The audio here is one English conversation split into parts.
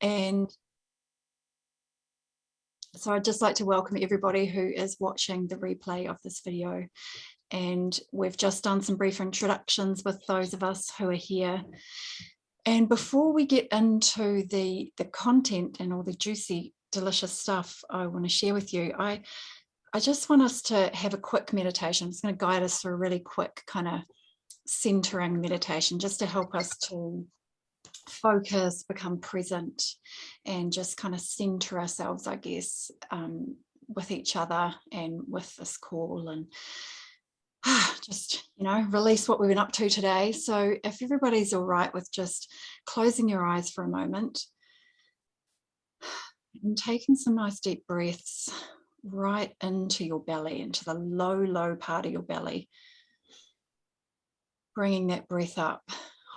And so I'd just like to welcome everybody who is watching the replay of this video. And we've just done some brief introductions with those of us who are here. And before we get into the content and all the juicy, delicious stuff I want to share with you, I just want us to have a quick meditation. It's going to guide us through a really quick kind of centering meditation, just to help us to focus, become present, and just kind of center ourselves, I guess, with each other and with this call, and just, release what we've been up to today. So if everybody's all right with just closing your eyes for a moment and taking some nice deep breaths right into your belly, into the low part of your belly, bringing that breath up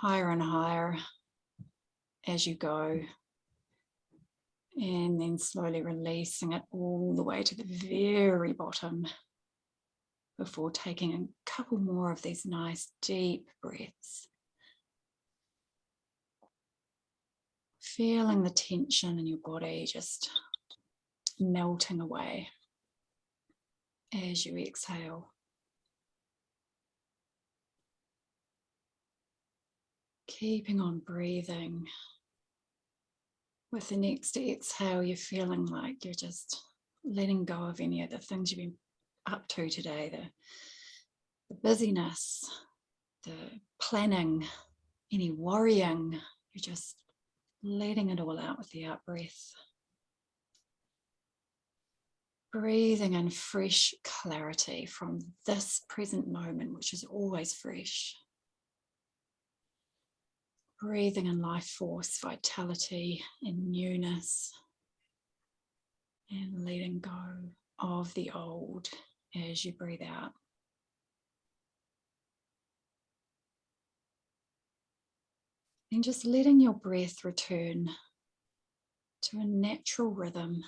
higher and higher as you go, and then slowly releasing it all the way to the very bottom before taking a couple more of these nice deep breaths. Feeling the tension in your body just melting away as you exhale. Keeping on breathing. With the next exhale, you're feeling like you're just letting go of any of the things you've been up to today, the busyness, the planning, any worrying. You're just letting it all out with the out breath. Breathing in fresh clarity from this present moment, which is always fresh. Breathing in life force, vitality, and newness. And letting go of the old as you breathe out. And just letting your breath return to a natural rhythm.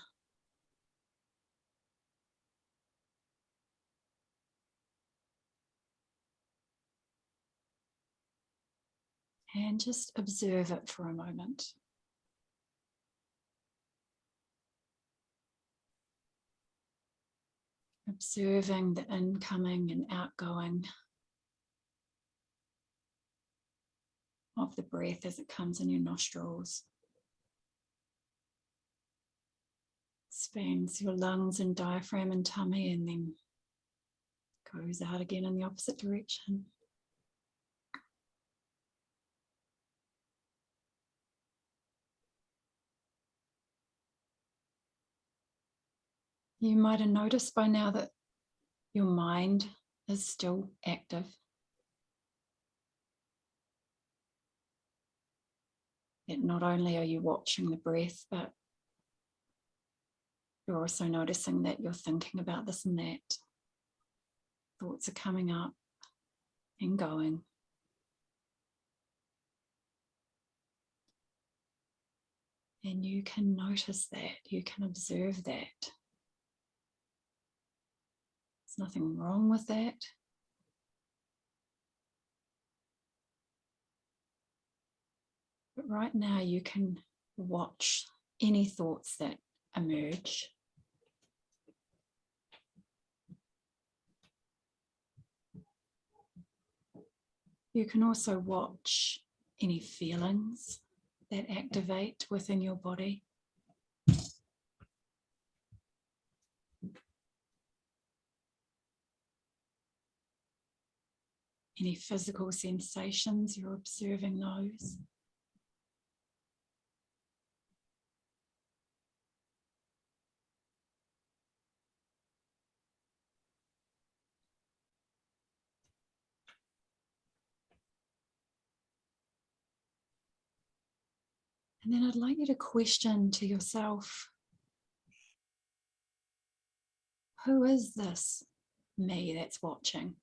And just observe it for a moment. Observing the incoming and outgoing of the breath as it comes in your nostrils. Expands your lungs and diaphragm and tummy, and then goes out again in the opposite direction. You might have noticed by now that your mind is still active. That not only are you watching the breath, but you're also noticing that you're thinking about this and that. Thoughts are coming up and going. And you can notice that, you can observe that. There's nothing wrong with that. But right now you can watch any thoughts that emerge. You can also watch any feelings that activate within your body. Any physical sensations, you're observing those. And then I'd like you to question to yourself, who is this me that's watching?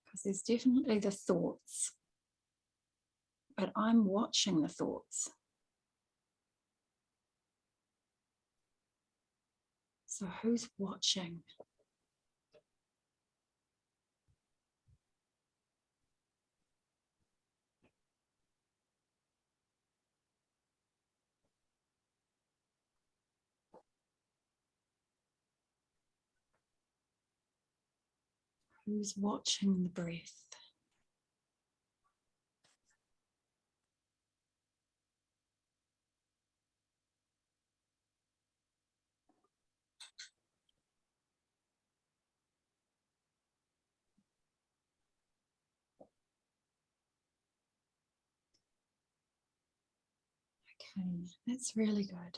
Because there's definitely the thoughts, but I'm watching the thoughts. So who's watching? Who's watching the breath? Okay, that's really good.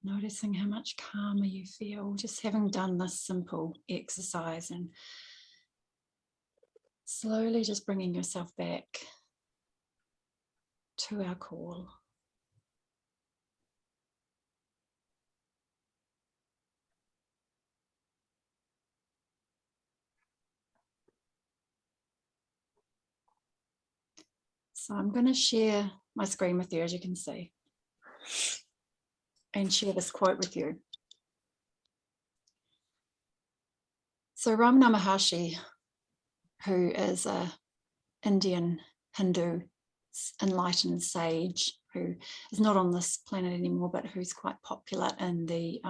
Noticing how much calmer you feel just having done this simple exercise, and slowly just bringing yourself back to our call. So I'm going to share my screen with you, as you can see, and share this quote with you. So Ramana Maharshi, who is an Indian Hindu enlightened sage who is not on this planet anymore, but who's quite popular in the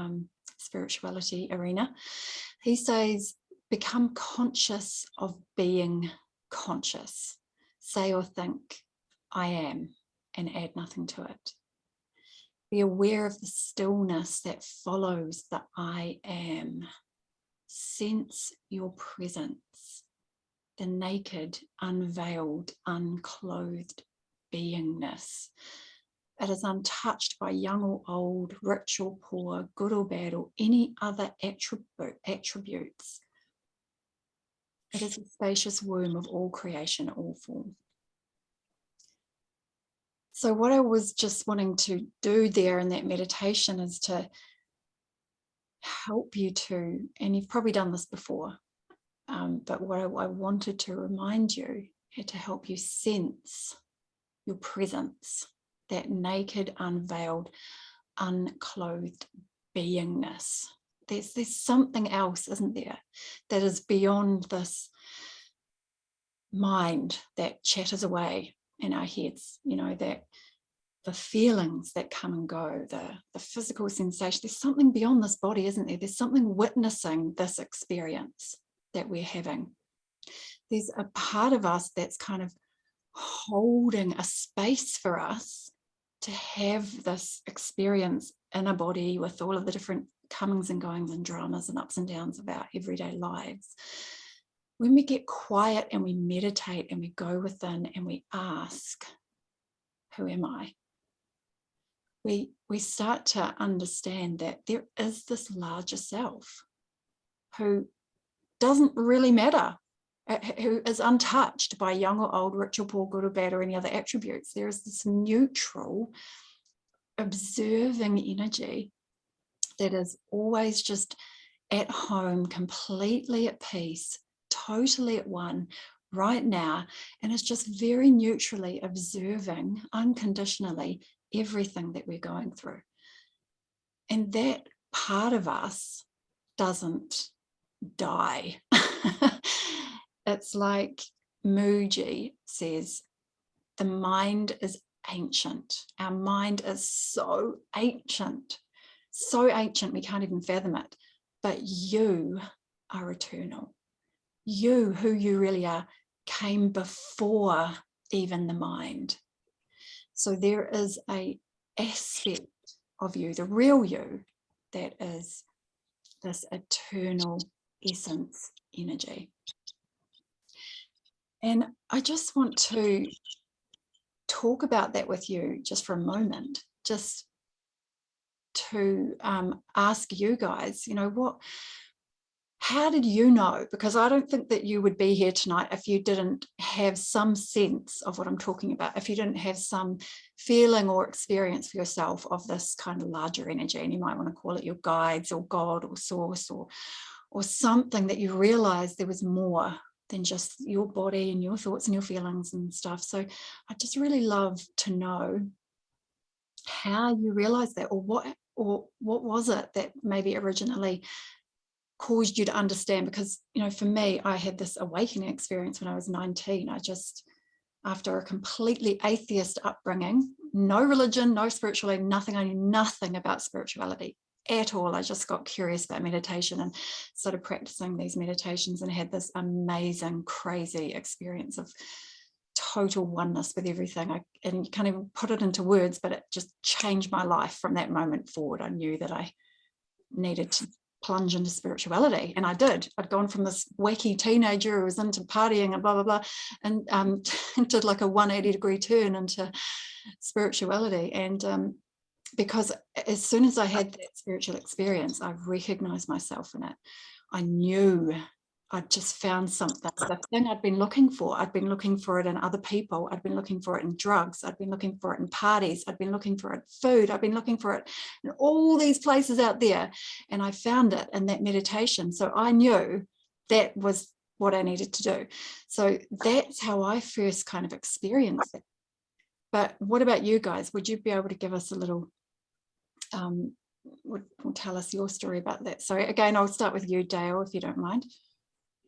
spirituality arena, he says, become conscious of being conscious. Say or think, I am, and add nothing to it. Be aware of the stillness that follows the I am. Sense your presence, the naked, unveiled, unclothed beingness. It is untouched by young or old, rich or poor, good or bad, or any other attributes. It is the spacious womb of all creation, all form. So what I was just wanting to do there in that meditation is to help you to, and you've probably done this before, but what I wanted to remind you, to help you sense your presence, that naked, unveiled, unclothed beingness. There's something else, isn't there, that is beyond this mind that chatters away in our heads, you know, that the feelings that come and go, the physical sensation. There's something beyond this body, isn't there? There's something witnessing this experience that we're having. There's a part of us that's kind of holding a space for us to have this experience in a body with all of the different comings and goings and dramas and ups and downs of our everyday lives. When we get quiet and we meditate and we go within and we ask, who am I? We start to understand that there is this larger self who doesn't really matter, who is untouched by young or old, rich or poor, good or bad, or any other attributes. There is this neutral, observing energy that is always just at home, completely at peace, totally at one right now, and is just very neutrally observing unconditionally everything that we're going through. And that part of us doesn't die. It's like Muji says, the mind is ancient. Our mind is so ancient we can't even fathom it. But you are eternal. You, who you really are, came before even the mind. So there is an aspect of you, the real you, that is this eternal essence energy. And I just want to talk about that with you just for a moment, just to ask you guys, you know, how did you know? Because I don't think that you would be here tonight if you didn't have some sense of what I'm talking about, if you didn't have some feeling or experience for yourself of this kind of larger energy, and you might want to call it your guides or God or source or something that you realized there was more than just your body and your thoughts and your feelings and stuff. So I just really love to know how you realized that, or what was it that maybe originally caused you to understand. Because, you know, for me, I had this awakening experience when I was 19. I just, after a completely atheist upbringing, no religion, no spirituality, nothing, I knew nothing about spirituality at all. I just got curious about meditation and started practicing these meditations and had this amazing, crazy experience of total oneness with everything. And you can't even put it into words, but it just changed my life from that moment forward. I knew that I needed to plunge into spirituality, and I did. I'd gone from this wacky teenager who was into partying and blah blah blah, and did like a 180-degree turn into spirituality. And because as soon as I had that spiritual experience, I recognized myself in it. I knew I'd just found something, the thing I'd been looking for. I'd been looking for it in other people. I'd been looking for it in drugs. I'd been looking for it in parties. I'd been looking for it in food. I'd been looking for it in all these places out there. And I found it in that meditation. So I knew that was what I needed to do. So that's how I first kind of experienced it. But what about you guys? Would you be able to give us a little, would tell us your story about that? So again, I'll start with you, Dale, if you don't mind.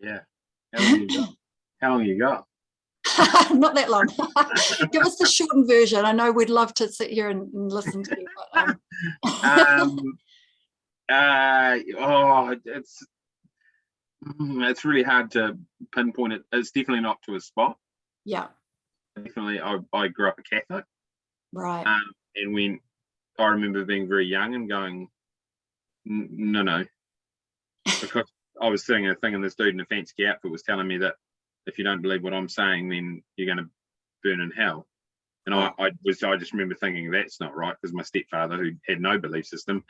Yeah. How long you got? How long you got? Not that long. Give us the shortened version. I know we'd love to sit here and listen to you. But, it's really hard to pinpoint it. It's definitely not to a spot. Yeah. Definitely, I grew up a Catholic. Right. And when I remember being very young and going, no, because I was sitting there thinking this dude in a fancy outfit was telling me that if you don't believe what I'm saying, then you're going to burn in hell. And I just remember thinking that's not right, because my stepfather, who had no belief system,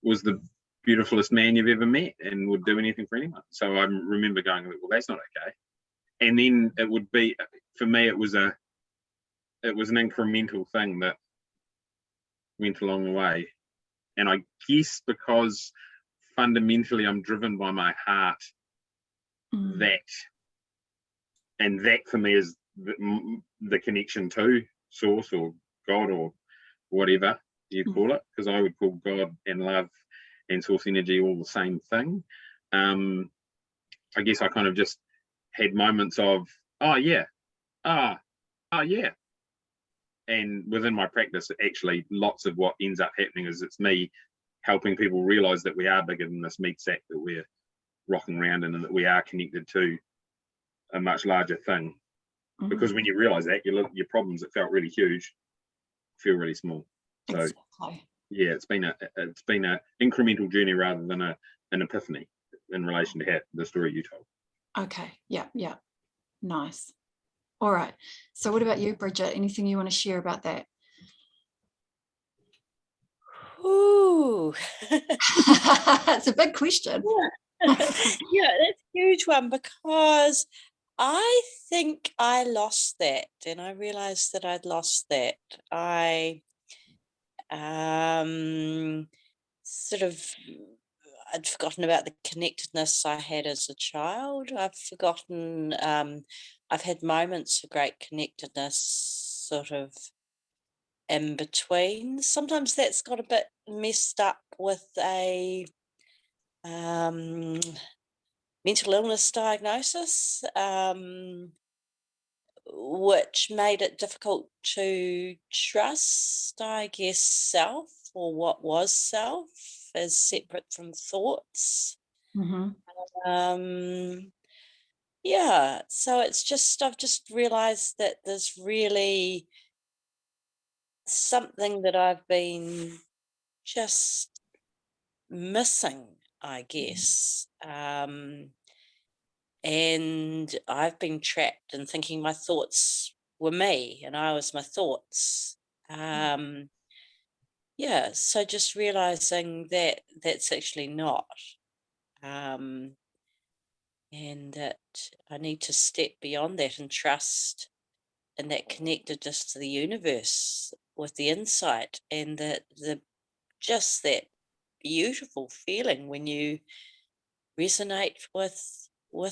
was the beautifulest man you've ever met and would do anything for anyone. So I remember going, well, that's not okay. And then it would be, for me, it was an incremental thing that went along the way. And I guess because fundamentally I'm driven by my heart, that for me is the connection to source or God or whatever you call it, because I would call God and love and source energy all the same thing. I guess I kind of just had moments of, oh yeah. And within my practice, actually, lots of what ends up happening is it's me helping people realize that we are bigger than this meat sack that we're rocking around in, and that we are connected to a much larger thing. Because when you realize that, your problems that felt really huge feel really small. So exactly. Yeah, it's been a incremental journey rather than an epiphany in relation to the story you told. Okay. Yeah. Nice. All right. So what about you, Bridget? Anything you want to share about that? Ooh. It's a big question. Yeah, that's a huge one, because I think I lost that, and I realized that I'd lost that. I'd forgotten about the connectedness I had as a child. I've forgotten, I've had moments of great connectedness sort of in between. Sometimes that's got a bit messed up with a mental illness diagnosis, which made it difficult to trust, I guess, self, or what was self, as separate from thoughts. Yeah, so I've just realized that there's really something that I've been just missing, I guess. And I've been trapped in thinking my thoughts were me and I was my thoughts. Yeah, so just realizing that that's actually not. And that I need to step beyond that and trust in that connectedness to the universe with the insight, and that just that beautiful feeling when you resonate with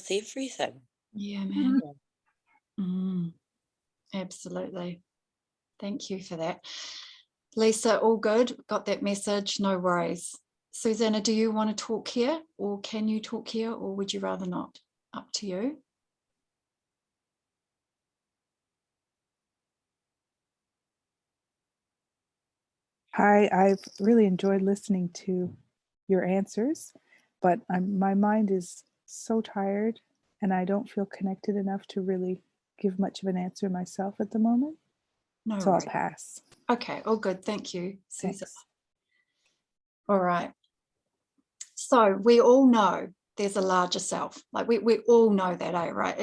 everything. Yeah, man. Absolutely. Thank you for that. Lisa, all good? Got that message? No worries. Susanna, do you want to talk here, or can you talk here, or would you rather not? Up to you. Hi, I've really enjoyed listening to your answers, but my mind is so tired and I don't feel connected enough to really give much of an answer myself at the moment. No So I'll worries. pass. Okay, all good. Thank you, Susan. Thanks. All right. So we all know there's a larger self. Like we all know that, right?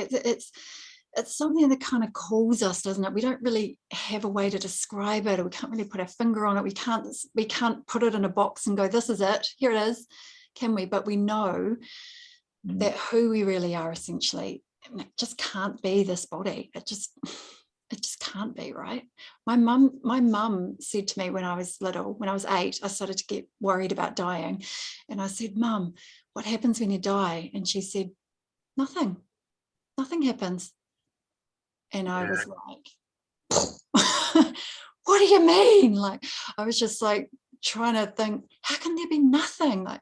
It's something that kind of calls us, doesn't it? We don't really have a way to describe it, or we can't really put our finger on it. We can't put it in a box and go, this is it, here it is, can we? But we know that who we really are essentially, it just can't be this body. It just can't be, right? My mum said to me when I was little, when I was 8, I started to get worried about dying. And I said, Mum, what happens when you die? And she said, nothing happens. And I was like, what do you mean? Like, I was just like trying to think, how can there be nothing? Like,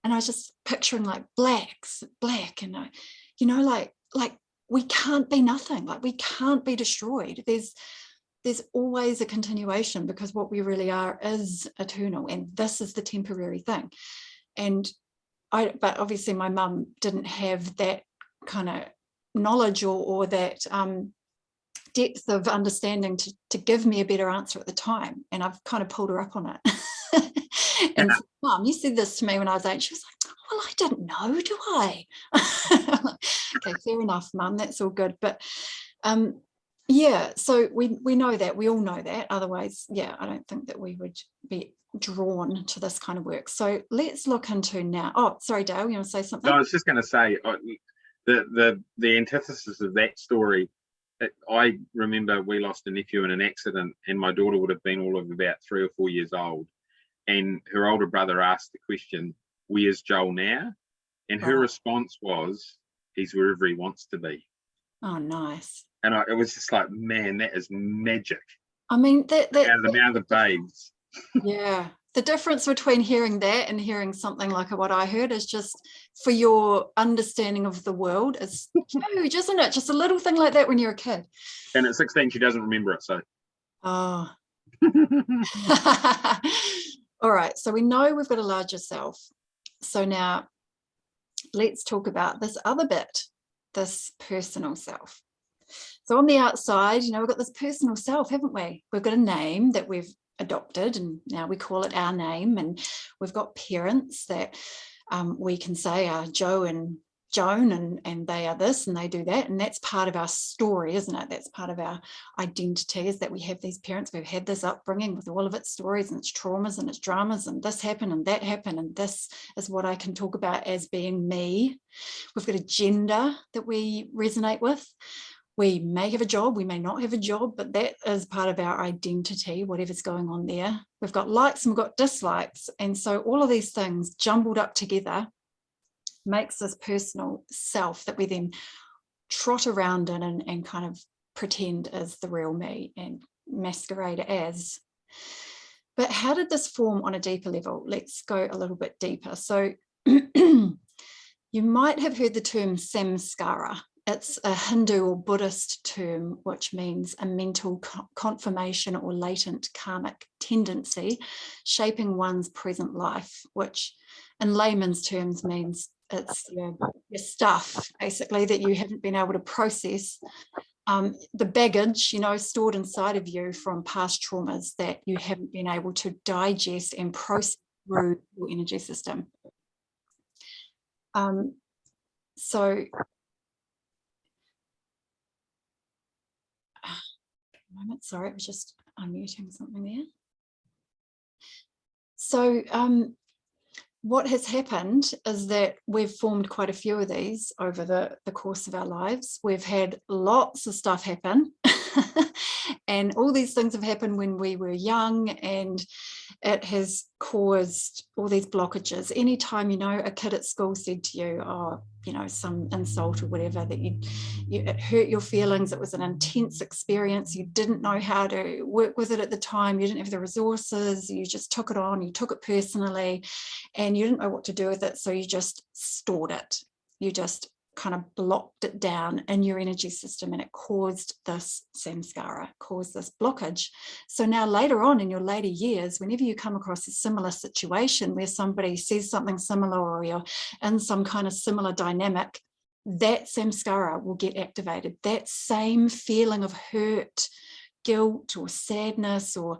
and I was just picturing like black, and like we can't be nothing. Like, we can't be destroyed. There's always a continuation, because what we really are is eternal, and this is the temporary thing. And but obviously my mum didn't have that kind of knowledge or that depth of understanding to give me a better answer at the time, and I've kind of pulled her up on it. And said, Mum, you said this to me when I was 8. She was like, well, I didn't know, do I? Okay, fair enough, Mum, that's all good. But yeah, so we know that, we all know that, otherwise, yeah, I don't think that we would be drawn to this kind of work. So let's look into now. Oh, sorry, Dale, you want to say something? No, I was just going to say, the antithesis of that story, I remember we lost a nephew in an accident, and my daughter would have been all of about 3 or 4 years old, and her older brother asked the question, where's Joel now? And her response was, he's wherever he wants to be. Oh, nice. And it was just like, man, that is magic. I mean, the amount of babes. Yeah, the difference between hearing that and hearing something like what I heard is just, for your understanding of the world, is huge, isn't it? Just a little thing like that when you're a kid. And at 16, she doesn't remember it, so. Oh. All right, so we know we've got a larger self. So now let's talk about this other bit, this personal self. So on the outside, we've got this personal self, haven't we? We've got a name that we've adopted, and now we call it our name, and we've got parents that we can say are Joe and Joan, and they are this and they do that, and that's part of our story, isn't it? That's part of our identity, is that we have these parents, we've had this upbringing with all of its stories and its traumas and its dramas, and this happened and that happened, and this is what I can talk about as being me. We've got a gender that we resonate with. We may have a job, we may not have a job, but that is part of our identity, whatever's going on there. We've got likes and we've got dislikes. And so all of these things jumbled up together makes this personal self that we then trot around in and kind of pretend is the real me and masquerade as. But how did this form on a deeper level? Let's go a little bit deeper. So you might have heard the term Samskara. It's a Hindu or Buddhist term, which means a mental confirmation or latent karmic tendency shaping one's present life, which in layman's terms means it's your stuff, basically, that you haven't been able to process, the baggage, stored inside of you from past traumas that you haven't been able to digest and process through your energy system. So moment, sorry, I was just unmuting something there. So what has happened is that we've formed quite a few of these over the course of our lives. We've had lots of stuff happen and all these things have happened when we were young, and it has caused all these blockages. Anytime, a kid at school said to you, oh, some insult or whatever, that it hurt your feelings, it was an intense experience, you didn't know how to work with it at the time, you didn't have the resources, you just took it on, you took it personally, and you didn't know what to do with it, so you just stored it. You just kind of blocked it down in your energy system, and it caused this samskara, caused this blockage. So now later on in your later years, whenever you come across a similar situation where somebody says something similar, or you're in some kind of similar dynamic, that samskara will get activated. That same feeling of hurt, guilt, or sadness, or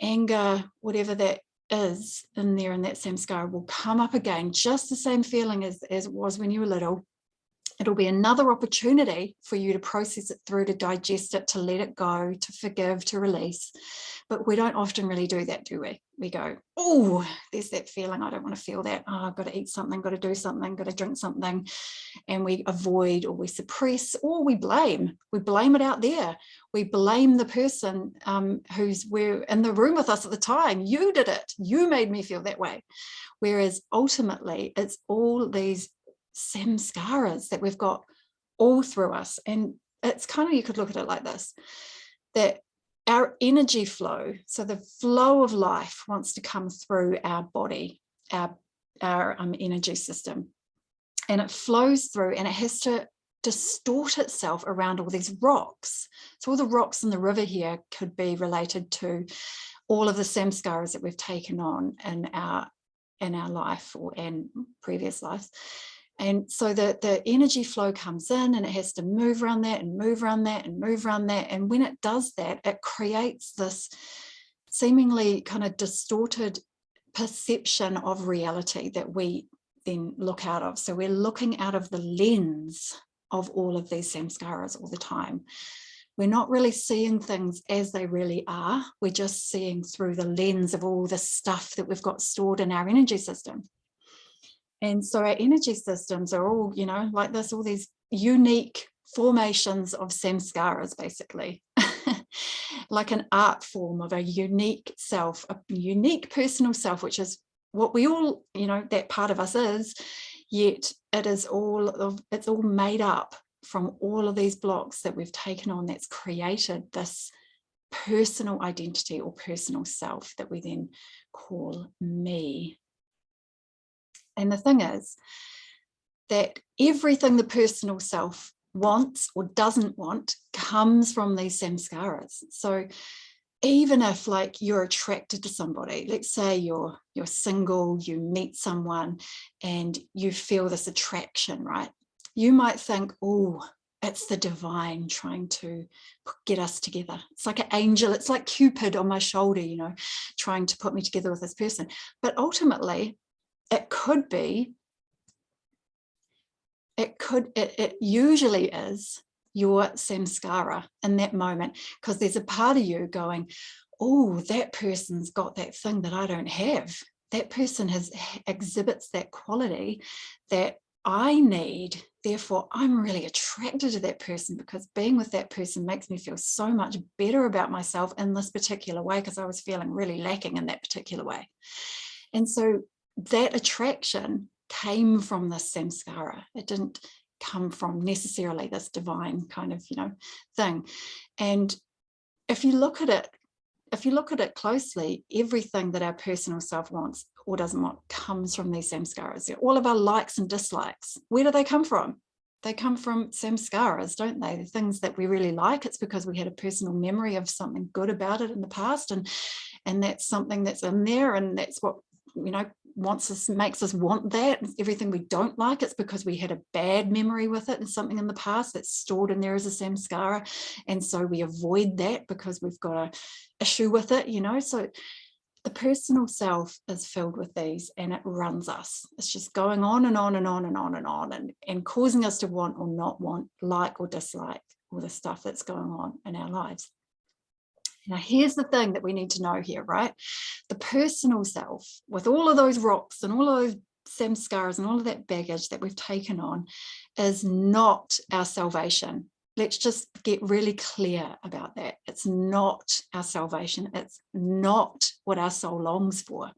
anger, whatever that is in there, and that samskara will come up again, just the same feeling as it was when you were little. It'll be another opportunity for you to process it through, to digest it, to let it go, to forgive, to release. But we don't often really do that, do we? We go, oh, there's that feeling, I don't want to feel that. Oh, I've got to eat something, got to do something, got to drink something. And we avoid, or we suppress, or we blame. We blame it out there. We blame the person who's in the room with us at the time. You did it. You made me feel that way. Whereas ultimately, it's all these samskaras that we've got all through us. And it's kind of, you could look at it like this, that our energy flow, so the flow of life wants to come through our body, our energy system, and it flows through, and it has to distort itself around all these rocks. So all the rocks in the river here could be related to all of the samskaras that we've taken on in our life, or in previous lives. And so the energy flow comes in, and it has to move around that, and move around that, and move around that. And when it does that, it creates this seemingly kind of distorted perception of reality that we then look out of. So we're looking out of the lens of all of these samskaras all the time. We're not really seeing things as they really are. We're just seeing through the lens of all the stuff that we've got stored in our energy system. And so our energy systems are all, you know, like this, all these unique formations of samskaras, basically, like an art form of a unique self, a unique personal self, which is what we all, you know, that part of us is, yet it's all made up from all of these blocks that we've taken on, that's created this personal identity or personal self that we then call me. And the thing is that everything the personal self wants or doesn't want comes from these samskaras. So even if, like, you're attracted to somebody, let's say you're single, you meet someone and you feel this attraction, right? You might think, oh, it's the divine trying to get us together. It's like an angel. It's like Cupid on my shoulder, you know, trying to put me together with this person. But ultimately, it usually is your samskara in that moment, because there's a part of you going, oh, that person's got that thing that I don't have. That person exhibits that quality that I need. Therefore, I'm really attracted to that person, because being with that person makes me feel so much better about myself in this particular way, because I was feeling really lacking in that particular way. And so that attraction came from this samskara. It didn't come from necessarily this divine kind of, you know, thing. And if you look at it closely, everything that our personal self wants or doesn't want comes from these samskaras. All of our likes and dislikes, where do they come from? They come from samskaras, don't they? The things that we really like, it's because we had a personal memory of something good about it in the past, and that's something that's in there, and that's what, you know, makes us want that. Everything we don't like, it's because we had a bad memory with it and something in the past that's stored in there as a samskara, and so we avoid that because we've got an issue with it, you know. So the personal self is filled with these, and it runs us. It's just going on and on and on and on and on, and causing us to want or not want, like or dislike all the stuff that's going on in our lives. Now, here's the thing that we need to know here, right? The personal self, with all of those rocks and all of those samskaras and all of that baggage that we've taken on, is not our salvation. Let's just get really clear about that. It's not our salvation. It's not what our soul longs for.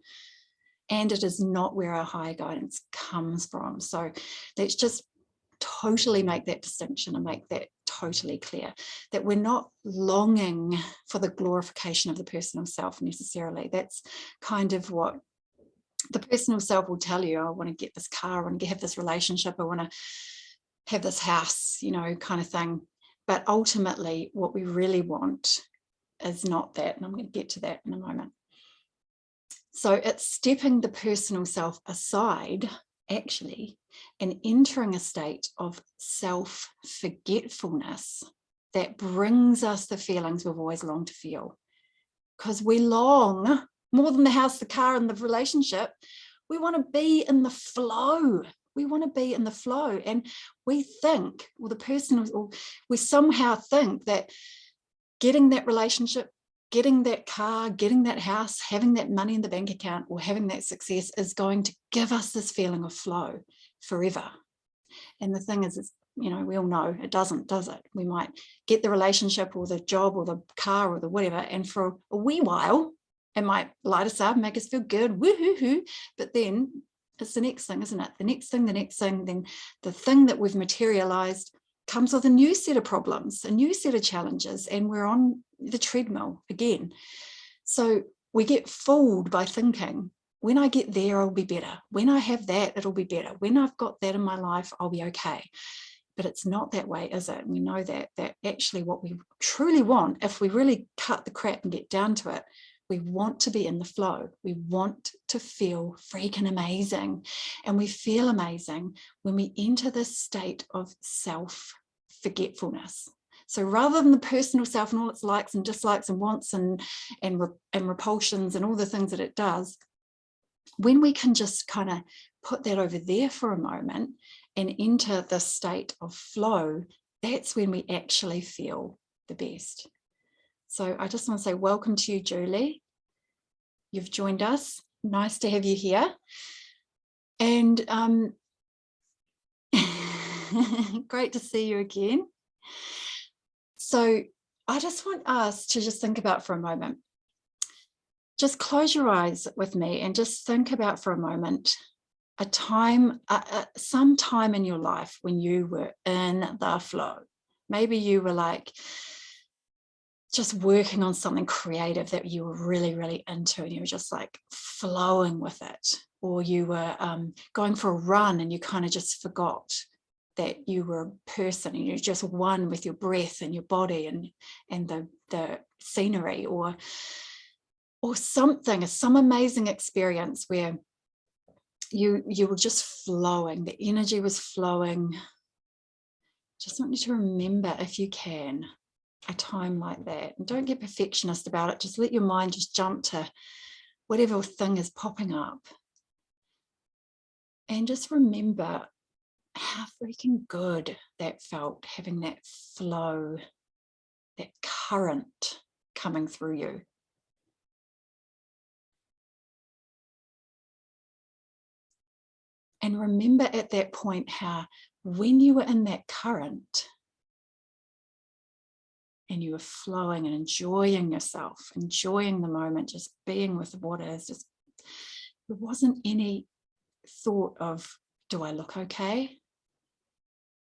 And it is not where our higher guidance comes from. So let's just totally make that distinction and make that totally clear, that we're not longing for the glorification of the personal self necessarily. That's kind of what The personal self will tell you, I want to get this car, I want to have this relationship, I want to have this house, you know, kind of thing. But ultimately, what we really want is not that. And I'm going to get to that in a moment. So it's stepping the personal self aside, actually, and entering a state of self-forgetfulness that brings us the feelings we've always longed to feel. Because we long, more than the house, the car, and the relationship, we want to be in the flow. We want to be in the flow. And we think, or the person, or we somehow think that getting that relationship, getting that car, getting that house, having that money in the bank account, or having that success is going to give us this feeling of flow forever. And the thing is, you know, we all know it doesn't, does it? We might get the relationship or the job or the car or the whatever, and for a wee while, it might light us up, make us feel good, woohoo-hoo, but then it's the next thing, isn't it? The next thing, then the thing that we've materialized comes with a new set of problems, a new set of challenges, and we're on the treadmill again. So we get fooled by thinking, when I get there, I'll be better. When I have that, it'll be better. When I've got that in my life, I'll be okay. But it's not that way, is it? We know that actually what we truly want, if we really cut the crap and get down to it, we want to be in the flow. We want to feel freaking amazing. And we feel amazing when we enter this state of self-forgetfulness. So rather than the personal self and all its likes and dislikes and wants and repulsions and all the things that it does, when we can just kind of put that over there for a moment and enter the state of flow, that's when we actually feel the best. So I just want to say welcome to you, Julie. You've joined us. Nice to have you here. And great to see you again. So I just want us to just think about for a moment. Just close your eyes with me and just think about for a moment a time, some time in your life when you were in the flow. Maybe you were like just working on something creative that you were really, really into, and you were just like flowing with it. Or you were going for a run and you kind of just forgot that you were a person and you're just one with your breath and your body and the scenery, or something, some amazing experience where you were just flowing, the energy was flowing. Just want you to remember, if you can, a time like that. And don't get perfectionist about it. Just let your mind just jump to whatever thing is popping up. And just remember how freaking good that felt, having that flow, that current coming through you. And remember at that point how when you were in that current and you were flowing and enjoying yourself, enjoying the moment, just being with what is, just there wasn't any thought of, do I look okay?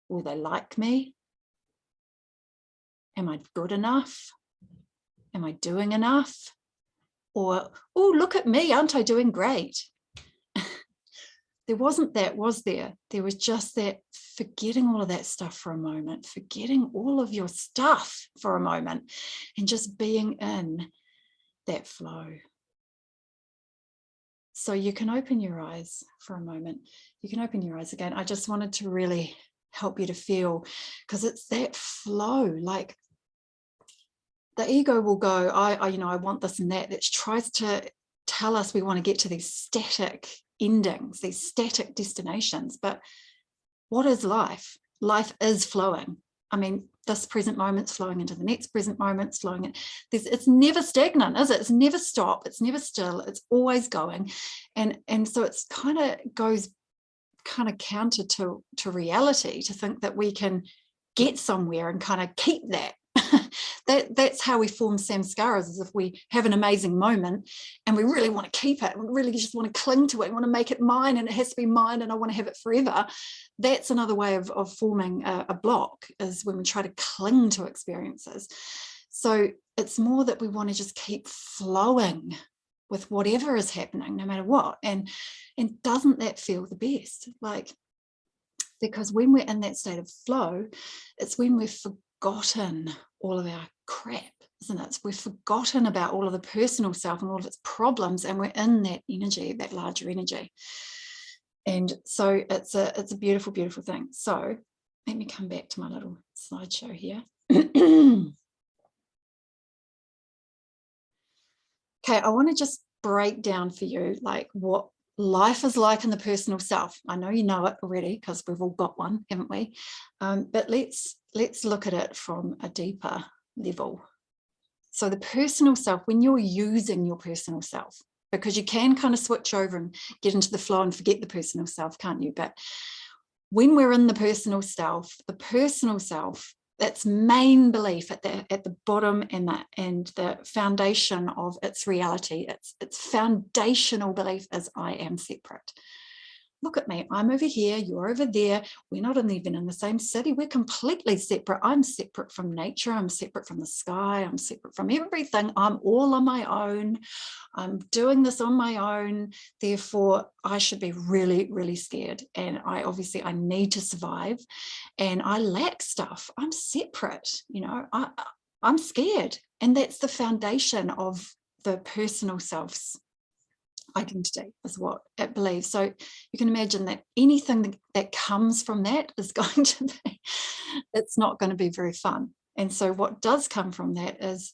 Will they like me? Am I good enough? Am I doing enough? Or, oh, look at me, aren't I doing great? There wasn't that, was there? There was just that, forgetting all of that stuff for a moment, forgetting all of your stuff for a moment, and just being in that flow. So you can open your eyes for a moment. You can open your eyes again. I just wanted to really help you to feel, because it's that flow. Like the ego will go, I want this and that. That tries to tell us we want to get to these static endings, these static destinations. But what is life? Life is flowing. I mean, this present moment's flowing into the next present moment's flowing in. It's never stagnant, is it? It's never stop. It's never still. It's always going. And so it's kind of goes kind of counter to reality to think that we can get somewhere and kind of keep that. That's how we form samskaras, is if we have an amazing moment and we really want to keep it, we really just want to cling to it, we want to make it mine, and it has to be mine, and I want to have it forever. That's another way of forming a block, is when we try to cling to experiences. So it's more that we want to just keep flowing with whatever is happening, no matter what. And doesn't that feel the best? Like, because when we're in that state of flow, it's when we've forgotten all of our crap, isn't it? We've forgotten about all of the personal self and all of its problems, and we're in that energy, that larger energy. And so it's a beautiful, beautiful thing. So let me come back to my little slideshow here. Okay, I want to just break down for you like what life is like in the personal self. I know you know it already because we've all got one, haven't we? But let's look at it from a deeper level. So the personal self, when you're using your personal self, because you can kind of switch over and get into the flow and forget the personal self, can't you? But when we're in the personal self, its main belief at the bottom and the foundation of its reality, its foundational belief is I am separate. Look at me, I'm over here, you're over there. We're not even in the same city. We're completely separate. I'm separate from nature. I'm separate from the sky. I'm separate from everything. I'm all on my own. I'm doing this on my own. Therefore, I should be really, really scared. And I need to survive. And I lack stuff. I'm separate, you know, I'm scared. And that's the foundation of the personal self's identity, is what it believes. So you can imagine that anything that comes from that is going to be, it's not going to be very fun. And so what does come from that is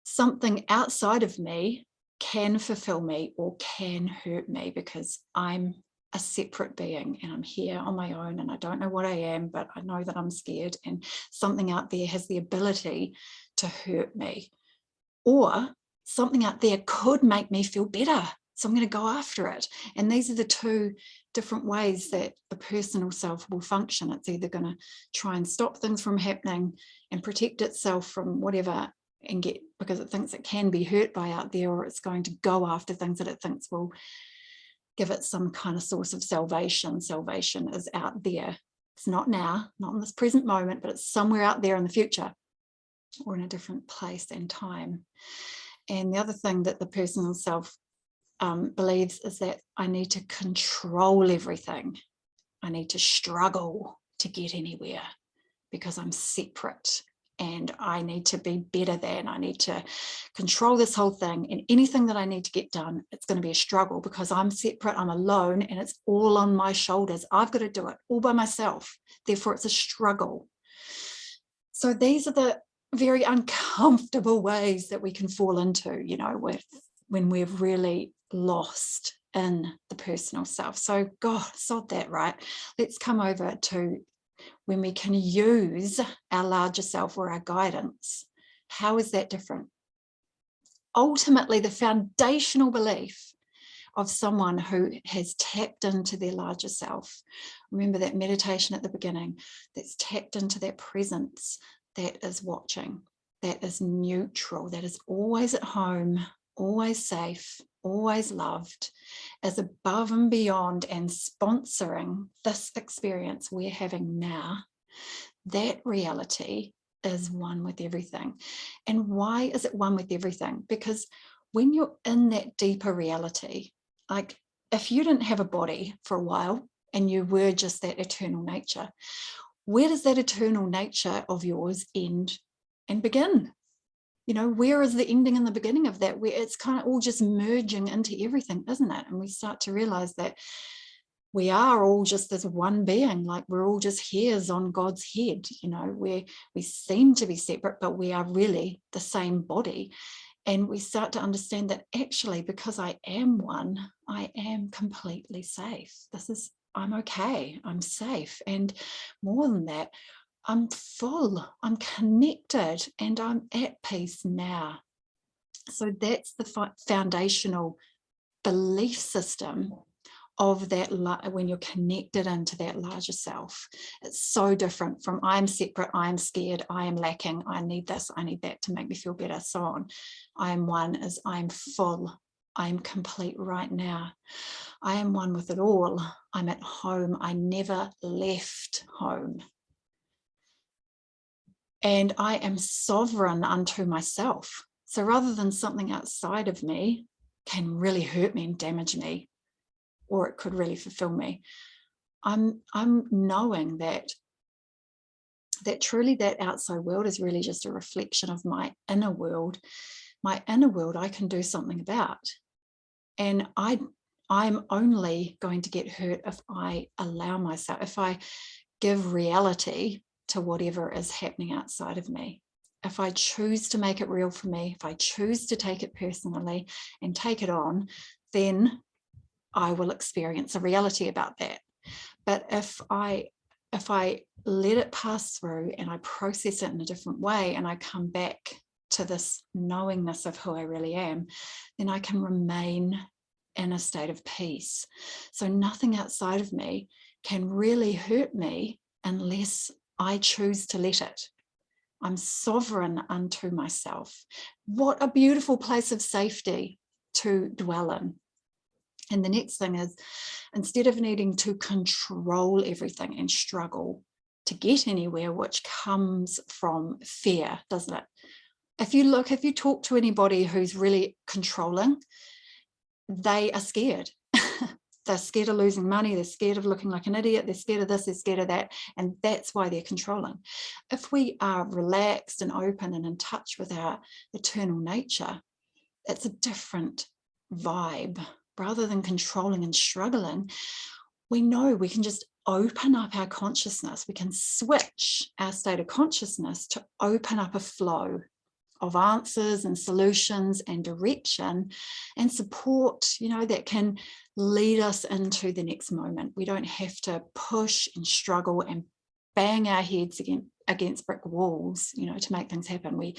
something outside of me can fulfill me or can hurt me, because I'm a separate being and I'm here on my own and I don't know what I am, but I know that I'm scared, and something out there has the ability to hurt me, or something out there could make me feel better. So I'm going to go after it. And these are the two different ways that the personal self will function. It's either going to try and stop things from happening and protect itself from whatever, and get, because it thinks it can be hurt by out there, or it's going to go after things that it thinks will give it some kind of source of salvation. Salvation is out there. It's not now, not in this present moment, but it's somewhere out there in the future, or in a different place and time. And the other thing that the personal self believes is that I need to control everything. I need to struggle to get anywhere because I'm separate, and I need to be better than, I need to control this whole thing, and anything that I need to get done, it's going to be a struggle because I'm separate, I'm alone, and it's all on my shoulders. I've got to do it all by myself. Therefore, it's a struggle. So these are the very uncomfortable ways that we can fall into, you know, when we're really lost in the personal self. So God, sod that, right? Let's come over to when we can use our larger self or our guidance. How is that different? Ultimately, the foundational belief of someone who has tapped into their larger self. Remember that meditation at the beginning, that's tapped into that presence that is watching, that is neutral, that is always at home, always safe, always loved, is above and beyond and sponsoring this experience we're having now. That reality is one with everything. And why is it one with everything? Because when you're in that deeper reality, like if you didn't have a body for a while and you were just that eternal nature, where does that eternal nature of yours end and begin? You know, where is the ending and the beginning of that? Where it's kind of all just merging into everything, isn't it? And we start to realize that we are all just this one being, like we're all just hairs on God's head, you know, where we seem to be separate, but we are really the same body. And we start to understand that actually, because I am one, I am completely safe. I'm okay, I'm safe. And more than that, I'm full, I'm connected, and I'm at peace now. So that's the foundational belief system of that, when you're connected into that larger self. It's so different from I'm separate, I'm scared, I am lacking, I need this, I need that to make me feel better, so on. I am one is I'm full, I'm complete right now. I am one with it all. I'm at home. I never left home. And I am sovereign unto myself. So rather than something outside of me can really hurt me and damage me, or it could really fulfill me. I'm knowing that truly that outside world is really just a reflection of my inner world. My inner world I can do something about. And I'm only going to get hurt if I allow myself, if I give reality to whatever is happening outside of me. If I choose to make it real for me, if I choose to take it personally and take it on, then I will experience a reality about that. But if I let it pass through and I process it in a different way and I come back to this knowingness of who I really am, then I can remain in a state of peace. So nothing outside of me can really hurt me unless I choose to let it. I'm sovereign unto myself. What a beautiful place of safety to dwell in. And the next thing is, instead of needing to control everything and struggle to get anywhere, which comes from fear, doesn't it? If you talk to anybody who's really controlling, they are scared. They're scared of losing money. They're scared of looking like an idiot. They're scared of this, they're scared of that. And that's why they're controlling. If we are relaxed and open and in touch with our eternal nature, it's a different vibe. Rather than controlling and struggling, we know we can just open up our consciousness. We can switch our state of consciousness to open up a flow of answers and solutions and direction and support, that can lead us into the next moment. We don't have to push and struggle and bang our heads against brick walls, to make things happen. We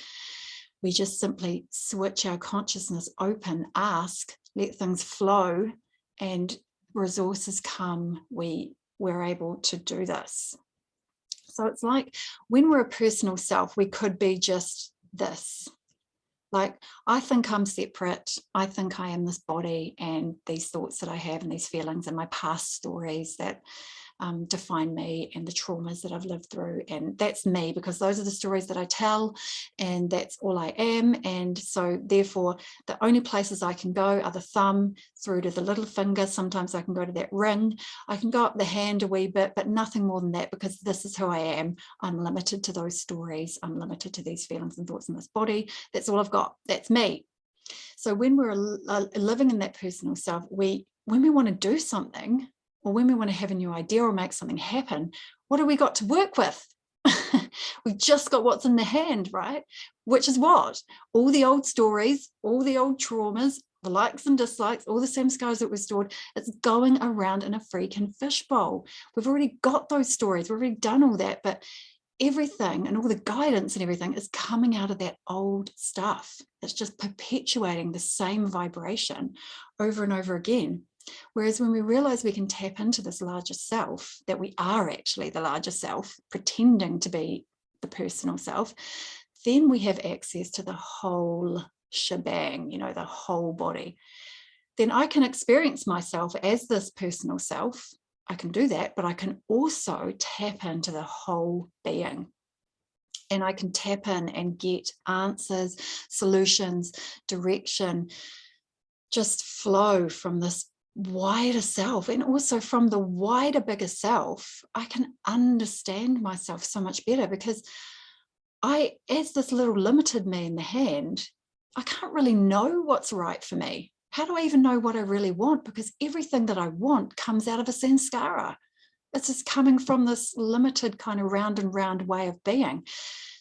just simply switch our consciousness open, ask, let things flow, and resources come. We're able to do this. So it's like when we're a personal self, we could be just this. Like, I think I'm separate. I think I am this body and these thoughts that I have and these feelings and my past stories that define me and the traumas that I've lived through. And that's me, because those are the stories that I tell and that's all I am. And so therefore, the only places I can go are the thumb through to the little finger. Sometimes I can go to that ring. I can go up the hand a wee bit, but nothing more than that, because this is who I am. I'm limited to those stories. I'm limited to these feelings and thoughts in this body. That's all I've got. That's me. So when we're living in that personal self, when we want to do something, or when we want to have a new idea or make something happen, what do we got to work with? We've just got what's in the hand, right? Which is what? All the old stories, all the old traumas, the likes and dislikes, all the samskaras that were stored. It's going around in a freaking fishbowl. We've already got those stories. We've already done all that, but everything and all the guidance and everything is coming out of that old stuff. It's just perpetuating the same vibration over and over again. Whereas when we realize we can tap into this larger self, that we are actually the larger self, pretending to be the personal self, then we have access to the whole shebang, the whole body. Then I can experience myself as this personal self. I can do that, but I can also tap into the whole being. And I can tap in and get answers, solutions, direction, just flow from this wider self. And also from the wider, bigger self, I can understand myself so much better, because as this little limited me in the hand, I can't really know what's right for me. How do I even know what I really want? Because everything that I want comes out of a samskara. It's just coming from this limited kind of round and round way of being.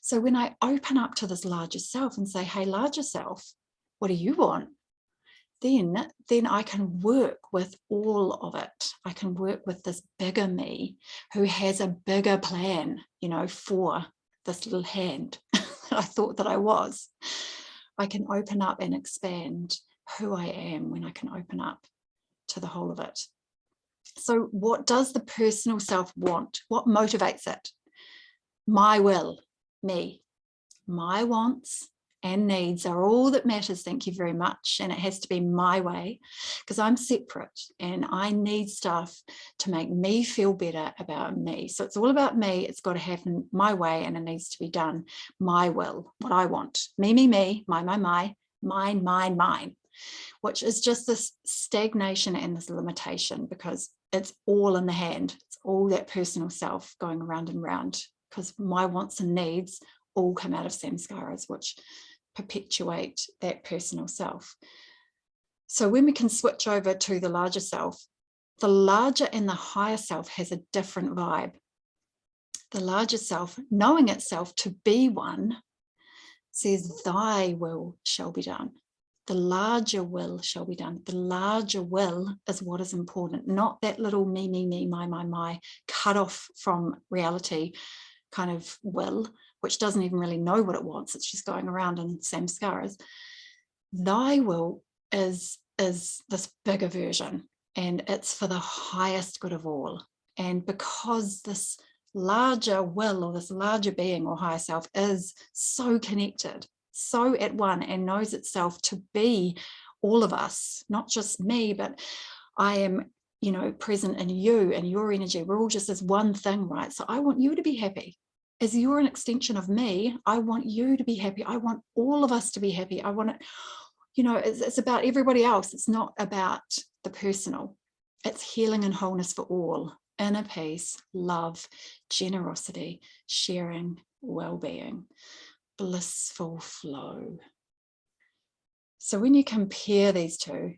So when I open up to this larger self and say, hey, larger self, what do you want? Then I can work with all of it. I can work with this bigger me who has a bigger plan, for this little hand that I thought that I was. I can open up and expand who I am when I can open up to the whole of it. So what does the personal self want? What motivates it? My will, me, my wants and needs are all that matters. Thank you very much. And it has to be my way, because I'm separate and I need stuff to make me feel better about me. So it's all about me. It's got to happen my way, and it needs to be done my will, what I want. Me, my, mine, mine. which is just this stagnation and this limitation, because it's all in the hand. It's all that personal self going round and round, because my wants and needs all come out of samskaras, which perpetuate that personal self. So when we can switch over to the larger self, the larger and the higher self has a different vibe. The larger self, knowing itself to be one, says, thy will shall be done. The larger will shall be done. The larger will is what is important, not that little me, my, cut off from reality kind of will, which doesn't even really know what it wants. It's just going around in samskaras. Thy will is this bigger version, and it's for the highest good of all. And because this larger will, or this larger being or higher self, is so connected, so at one, and knows itself to be all of us, not just me, but I am, you know, present in you and your energy. We're all just as one thing, right? So I want you to be happy. As you're an extension of me, I want you to be happy. I want all of us to be happy. I want it, you know, it's about everybody else. It's not about the personal. It's healing and wholeness for all. Inner peace, love, generosity, sharing, well-being, blissful flow. So when you compare these two,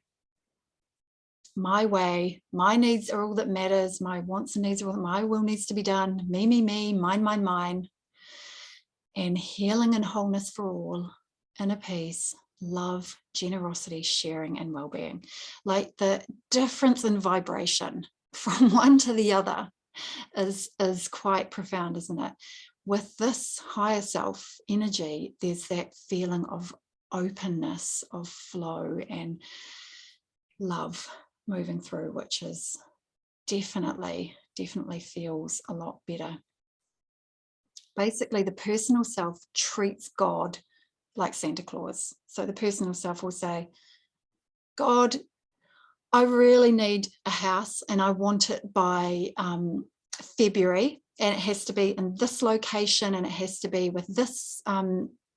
my way, my needs are all that matters, my wants and needs are all that, my will needs to be done, me, mine, and healing and wholeness for all, inner peace, love, generosity, sharing, and well-being. Like the difference in vibration from one to the other is quite profound, isn't it? With this higher self energy, there's that feeling of openness, of flow and love moving through, which is definitely feels a lot better. Basically, the personal self treats God like Santa Claus. So the personal self will say, God, I really need a house and I want it by February, and it has to be in this location, and it has to be with this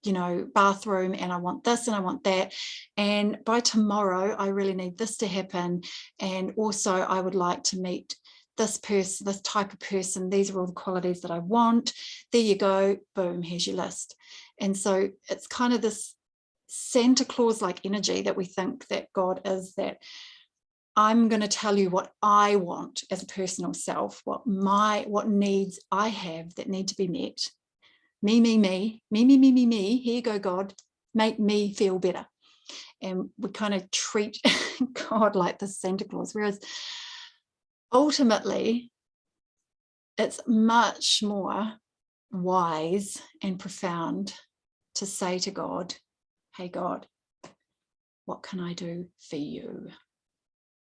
you know, bathroom, and I want this and I want that, and by tomorrow I really need this to happen, and also I would like to meet this person, this type of person, these are all the qualities that I want. There you go, boom, here's your list. And so it's kind of this Santa Claus like energy that we think that God is, that I'm going to tell you what I want as a personal self, what needs I have that need to be met. Me, here you go, God, make me feel better. And we kind of treat God like this Santa Claus, whereas ultimately it's much more wise and profound to say to God, hey God, what can I do for you?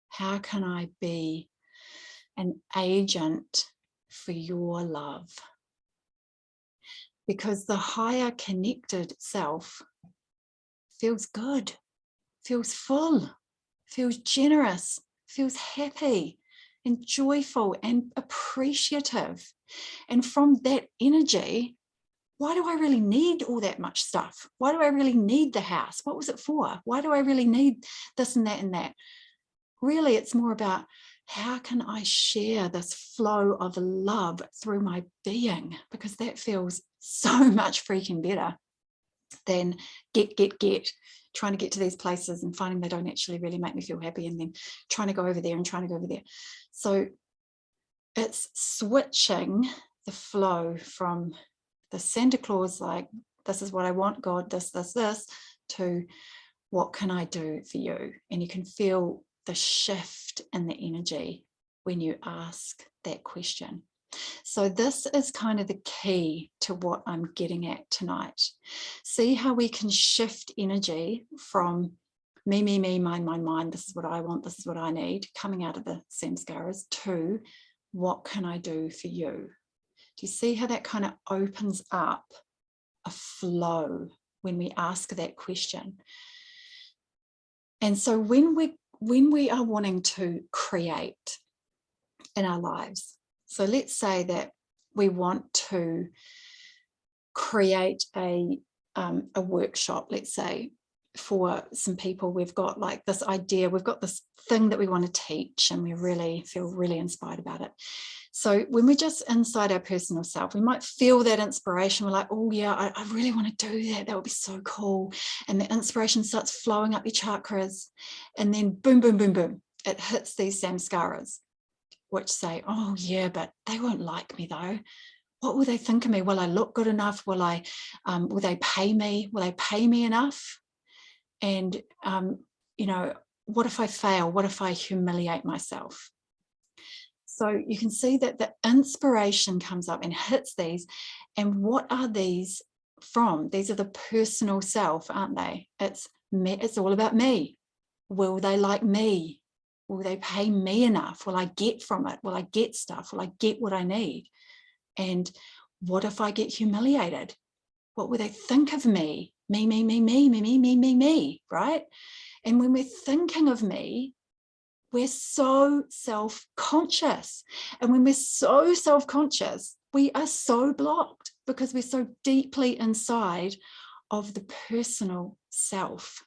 How can I be an agent for your love? Because the higher connected self feels good, feels full, feels generous, feels happy and joyful and appreciative. And from that energy, why do I really need all that much stuff? Why do I really need the house? What was it for? Why do I really need this and that and that? Really, it's more about how can I share this flow of love through my being? Because that feels so much freaking better than get, trying to get to these places and finding they don't actually really make me feel happy, and then trying to go over there and trying to go over there. So it's switching the flow from the Santa Claus, like, this is what I want, God, this, to what can I do for you? And you can feel the shift in the energy when you ask that question. So this is kind of the key to what I'm getting at tonight. See how we can shift energy from me, mine, this is what I want, this is what I need, coming out of the samskaras, to what can I do for you? Do you see how that kind of opens up a flow when we ask that question? And so when we are wanting to create in our lives, so let's say that we want to create a workshop, let's say, for some people, we've got like this idea, we've got this thing that we want to teach, and we really feel really inspired about it. So when we're just inside our personal self, we might feel that inspiration. We're like, oh yeah, I really want to do that. That would be so cool. And the inspiration starts flowing up your chakras, and then boom, boom, boom, boom, it hits these samskaras, which say, oh yeah, but they won't like me though. What will they think of me? Will I look good enough? Will they pay me? Will they pay me enough? And, you know, what if I fail? What if I humiliate myself? So you can see that the inspiration comes up and hits these. And what are these from? These are the personal self, aren't they? It's me, it's all about me. Will they like me? Will they pay me enough? Will I get from it? Will I get stuff? Will I get what I need? And what if I get humiliated? What will they think of me? Me, me, me, me, me, me, me, me, me, right? And when we're thinking of me, we're so self-conscious. And when we're so self-conscious, we are so blocked because we're so deeply inside of the personal self.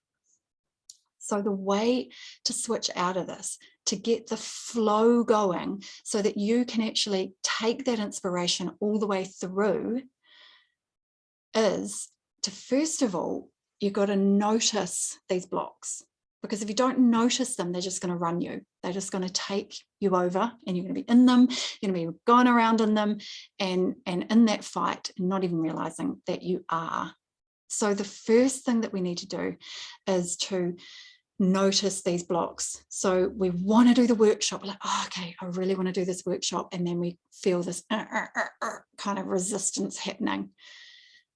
So the way to switch out of this, to get the flow going so that you can actually take that inspiration all the way through, is to, first of all, you've got to notice these blocks. Because if you don't notice them, they're just going to run you. They're just going to take you over, and you're going to be in them. You're going to be going around in them and in that fight, and not even realizing that you are. So the first thing that we need to do is to notice these blocks. So we want to do the workshop. We're like, oh, okay, I really want to do this workshop. And then we feel this kind of resistance happening.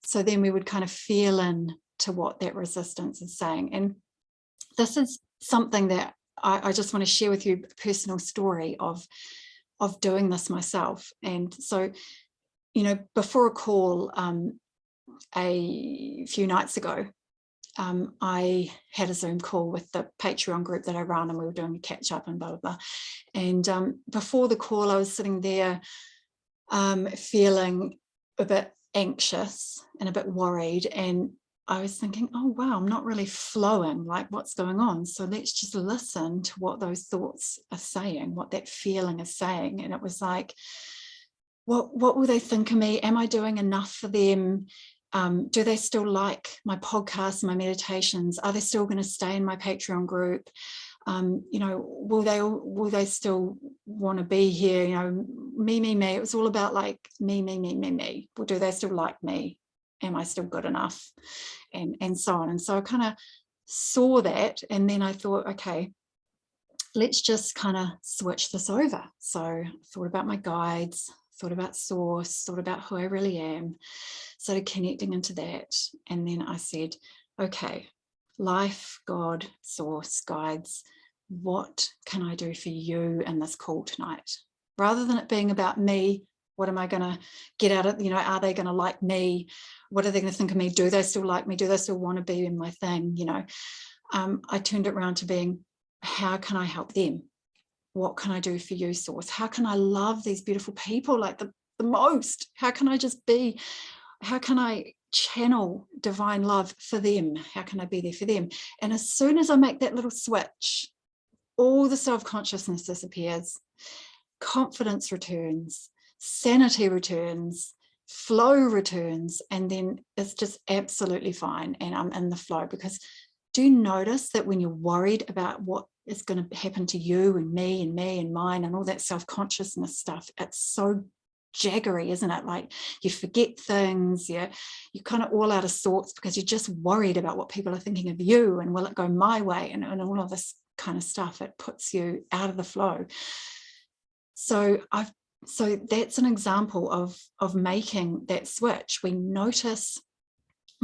So then we would kind of feel into what that resistance is saying. And this is something that I just want to share with you, a personal story of doing this myself. And so, you know, before a call a few nights ago, I had a Zoom call with the Patreon group that I run, and we were doing a catch up and blah, blah, blah. And before the call, I was sitting there feeling a bit anxious and a bit worried. And I was thinking, oh, wow, I'm not really flowing, like what's going on? So let's just listen to what those thoughts are saying, what that feeling is saying. And it was like, what will they think of me? Am I doing enough for them? Do they still like my podcasts, my meditations? Are they still going to stay in my Patreon group? You know, will they still want to be here? You know, me, me, me. It was all about like me, me, me, me, me. Well, do they still like me? Am I still good enough? And so on. And so I kind of saw that, and then I thought, okay, let's just kind of switch this over. So I thought about my guides, thought about source, thought about who I really am, started connecting into that. And then I said, okay, life, God, source, guides, what can I do for you in this call tonight? Rather than it being about me, what am I going to get out of, you know, are they going to like me? What are they going to think of me? Do they still like me? Do they still want to be in my thing? You know, I turned it around to being, how can I help them? What can I do for you, source? How can I love these beautiful people like the most? How can I just be, how can I channel divine love for them? How can I be there for them? And as soon as I make that little switch, all the self-consciousness disappears, confidence returns, sanity returns, flow returns, and then it's just absolutely fine. And I'm in the flow. Because do you notice that when you're worried about what is going to happen to you and me and mine and all that self-consciousness stuff, it's so jaggery, isn't it? Like you forget things, you're kind of all out of sorts because you're just worried about what people are thinking of you, and will it go my way, and all of this kind of stuff. It puts you out of the flow. So that's an example of making that switch. We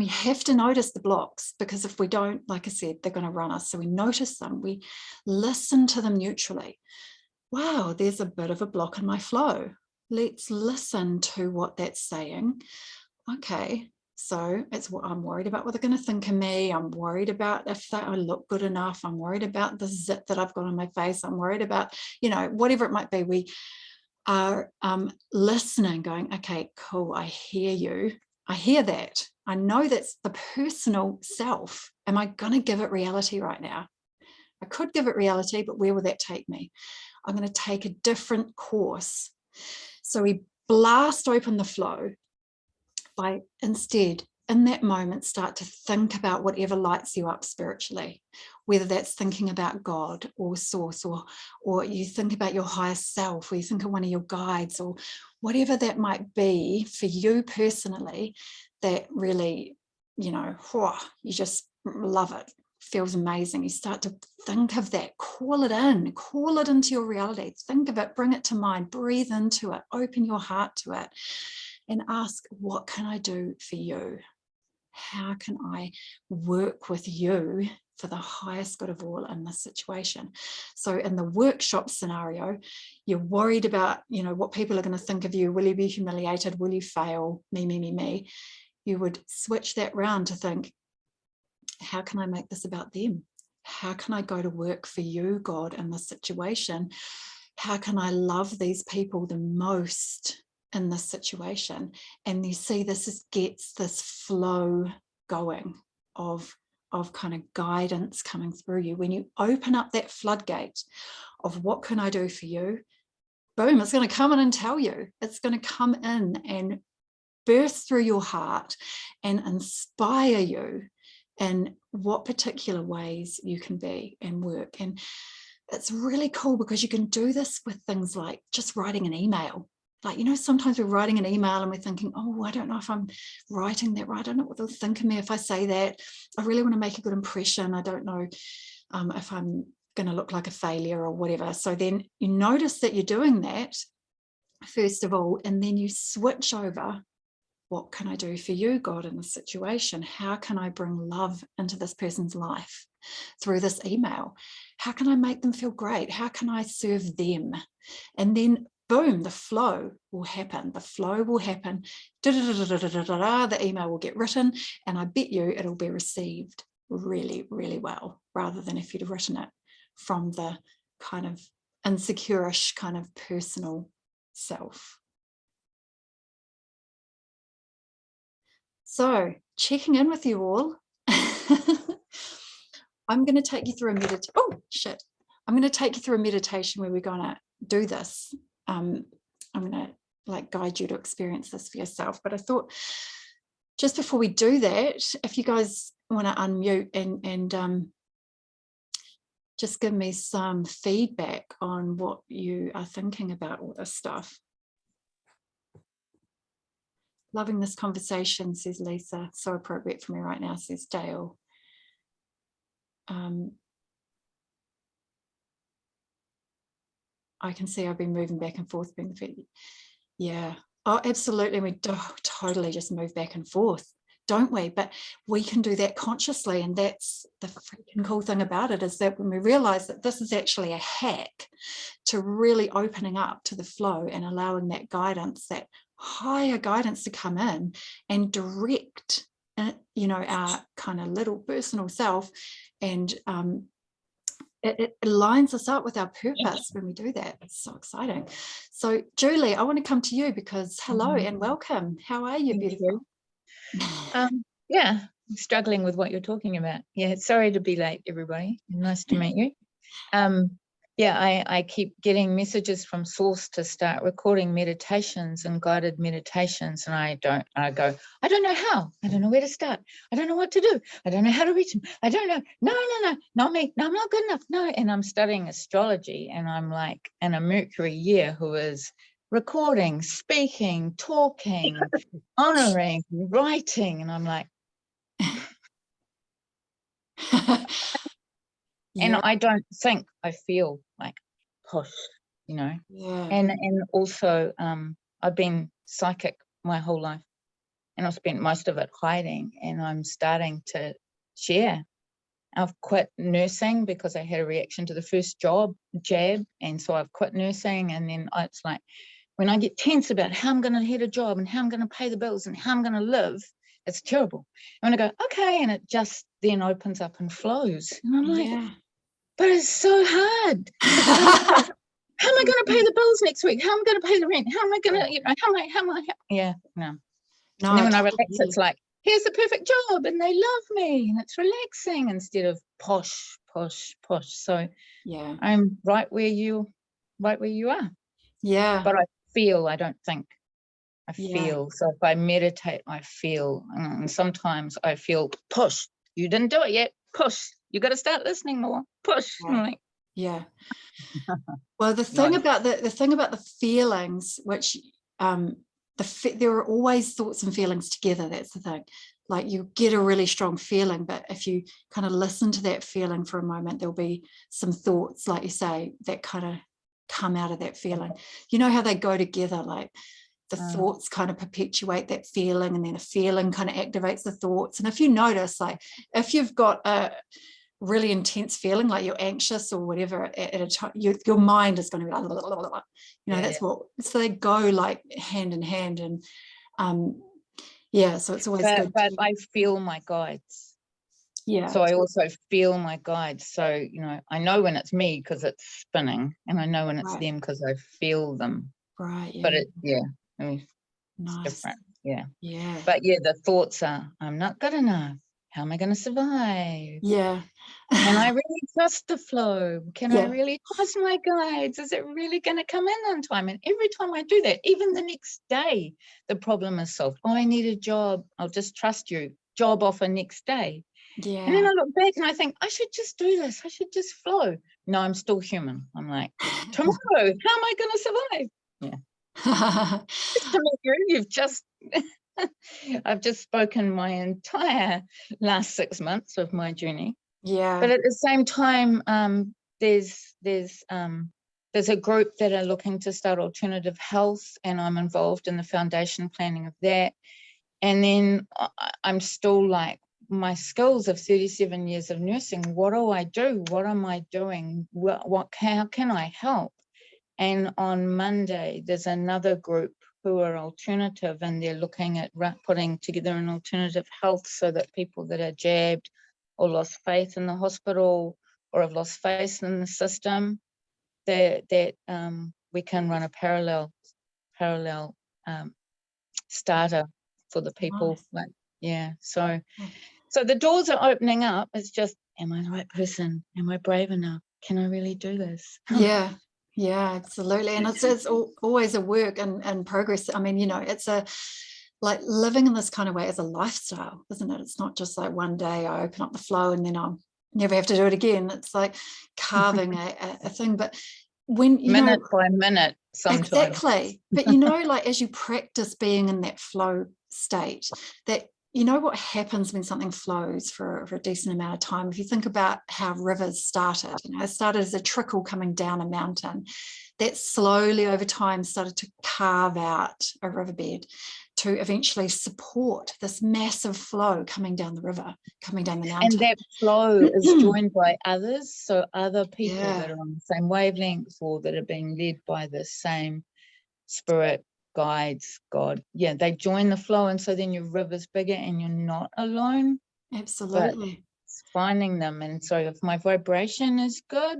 have to notice the blocks, because if we don't, like I said, they're going to run us. So we notice them, we listen to them neutrally. Wow, there's a bit of a block in my flow. Let's listen to what that's saying. Okay, so it's what I'm worried about, what they're going to think of me. I'm worried about if I look good enough. I'm worried about the zit that I've got on my face. I'm worried about, you know, whatever it might be. We are listening, going, okay, cool, I hear you. I hear that. I know that's the personal self. Am I going to give it reality right now? I could give it reality, but where will that take me? I'm going to take a different course. So we blast open the flow by instead, in that moment, start to think about whatever lights you up spiritually, whether that's thinking about God or source, or you think about your higher self, or you think of one of your guides, or whatever that might be for you personally, that really, you just love it, feels amazing. You start to think of that, call it into your reality, think of it, bring it to mind, breathe into it, open your heart to it, and ask, what can I do for you? How can I work with you for the highest good of all in this situation? So in the workshop scenario, you're worried about, what people are going to think of you. Will you be humiliated? Will you fail? Me. You would switch that round to think, how can I make this about them? How can I go to work for you, God, in this situation? How can I love these people the most in this situation? And you see, this gets this flow going of kind of guidance coming through you. When you open up that floodgate of what can I do for you, boom, it's going to come in and tell you. It's going to come in and burst through your heart and inspire you in what particular ways you can be and work. And it's really cool because you can do this with things like just writing an email. Like, sometimes we're writing an email and we're thinking, oh, I don't know if I'm writing that right. I don't know what they'll think of me if I say that. I really want to make a good impression. I don't know if I'm going to look like a failure or whatever. So then you notice that you're doing that, first of all, and then you switch over. What can I do for you, God, in this situation? How can I bring love into this person's life through this email? How can I make them feel great? How can I serve them? And then, boom, the flow will happen. The flow will happen. The email will get written, and I bet you it'll be received really, really well, rather than if you'd have written it from the kind of insecure-ish kind of personal self. So, checking in with you all. I'm going to take you through a meditation. Oh, shit. I'm going to take you through a meditation where we're going to do this. I'm going to guide you to experience this for yourself. But I thought just before we do that, if you guys want to unmute and just give me some feedback on what you are thinking about all this stuff. Loving this conversation, says Lisa. So appropriate for me right now, says Dale. I can see I've been moving back and forth. Yeah. Oh, absolutely. We totally just move back and forth, don't we? But we can do that consciously. And that's the freaking cool thing about it, is that when we realize that this is actually a hack to really opening up to the flow and allowing that guidance, that higher guidance, to come in and direct, our kind of little personal self, and it lines us up with our purpose when we do that. It's so exciting. So Julie, I want to come to you because hello and welcome. How are you, beautiful? Yeah, I'm struggling with what you're talking about. Yeah, sorry to be late, everybody. Nice to meet you. I keep getting messages from Source to start recording meditations and guided meditations, and I go, I don't know how. I don't know where to start. I don't know what to do. I don't know how to reach them. I don't know. No, not me. No, I'm not good enough. No, and I'm studying astrology, and I'm like in a Mercury year who is recording, speaking, talking, honoring, writing, and I'm like, and I don't think I feel like push, Yeah. And also I've been psychic my whole life, and I've spent most of it hiding, and I'm starting to share. I've quit nursing because I had a reaction to the first jab, and so I've quit nursing, and then it's like when I get tense about how I'm going to get a job and how I'm going to pay the bills and how I'm going to live, it's terrible. And I go, okay, and it just then opens up and flows, and I'm like, but it's so hard. How am I going to pay the bills next week? How am I going to pay the rent? How am I going to, No, And then when I totally relax, get it's like, here's the perfect job and they love me and it's relaxing instead of posh, posh, posh. So yeah, I'm right where you are. yeah, But I feel, I don't think. I yeah. feel. So if I meditate, I feel. And sometimes I feel, push, you didn't do it yet. Push, you got to start listening more. Push. Right. I'm like, Yeah. Well, the no. thing about the thing about the feelings, which there are always thoughts and feelings together. That's the thing. Like you get a really strong feeling, but if you kind of listen to that feeling for a moment, there'll be some thoughts, like you say, that kind of come out of that feeling. You know how they go together, like the thoughts kind of perpetuate that feeling, and then a feeling kind of activates the thoughts. And if you notice, like if you've got a really intense feeling, like you're anxious or whatever at a time, your mind is going to be like, blah, blah, blah, blah. You know, that's what, so they go like hand in hand. And yeah, so it's always good. But I feel my guides. Yeah. So I also feel my guides. So, you know, I know when it's me because it's spinning, and I know when it's them because I feel them. Right. Yeah. But I mean, Nice. it's different. Yeah. Yeah. But yeah, the thoughts are, I'm not good enough. How am I going to survive? Yeah. Can I really trust the flow? Can I Yeah. really trust my guides? Is it really going to come in on time? And every time I do that, even the next day, the problem is solved. Oh, I need a job. I'll just trust you. Job offer next day. Yeah. And then I look back and I think, I should just do this. I should just flow. No, I'm still human. I'm like, tomorrow, how am I going to survive? Yeah. Just to meet you, you've just... I've just spoken my entire last 6 months of my journey. Yeah. But at the same time, there's a group that are looking to start alternative health, and I'm involved in the foundation planning of that. And then I'm still like, my skills of 37 years of nursing, what do I do? What am I doing? How can I help? And on Monday, there's another group who are alternative, and they're looking at putting together an alternative health so that people that are jabbed or lost faith in the hospital or have lost faith in the system, that we can run a parallel starter for the people. Nice. Like, yeah. So the doors are opening up. It's just, am I the right person? Am I brave enough? Can I really do this? Yeah. Yeah, absolutely. And it's always a work and progress. I mean, you know, it's like living in this kind of way is a lifestyle, isn't it? It's not just like one day I open up the flow and then I'll never have to do it again. It's like carving a thing. But when you minute know, by minute, sometimes. Exactly. But you know, like as you practice being in that flow state, that you know what happens when something flows for a decent amount of time. If you think about how rivers started, you know, it started as a trickle coming down a mountain that slowly over time started to carve out a riverbed to eventually support this massive flow coming down the river, coming down the mountain. And that flow is joined by others, so other people that are on the same wavelength or that are being led by the same spirit, guides, God. Yeah, they join the flow, and so then your river's bigger and you're not alone. Absolutely. But it's finding them. And so if my vibration is good,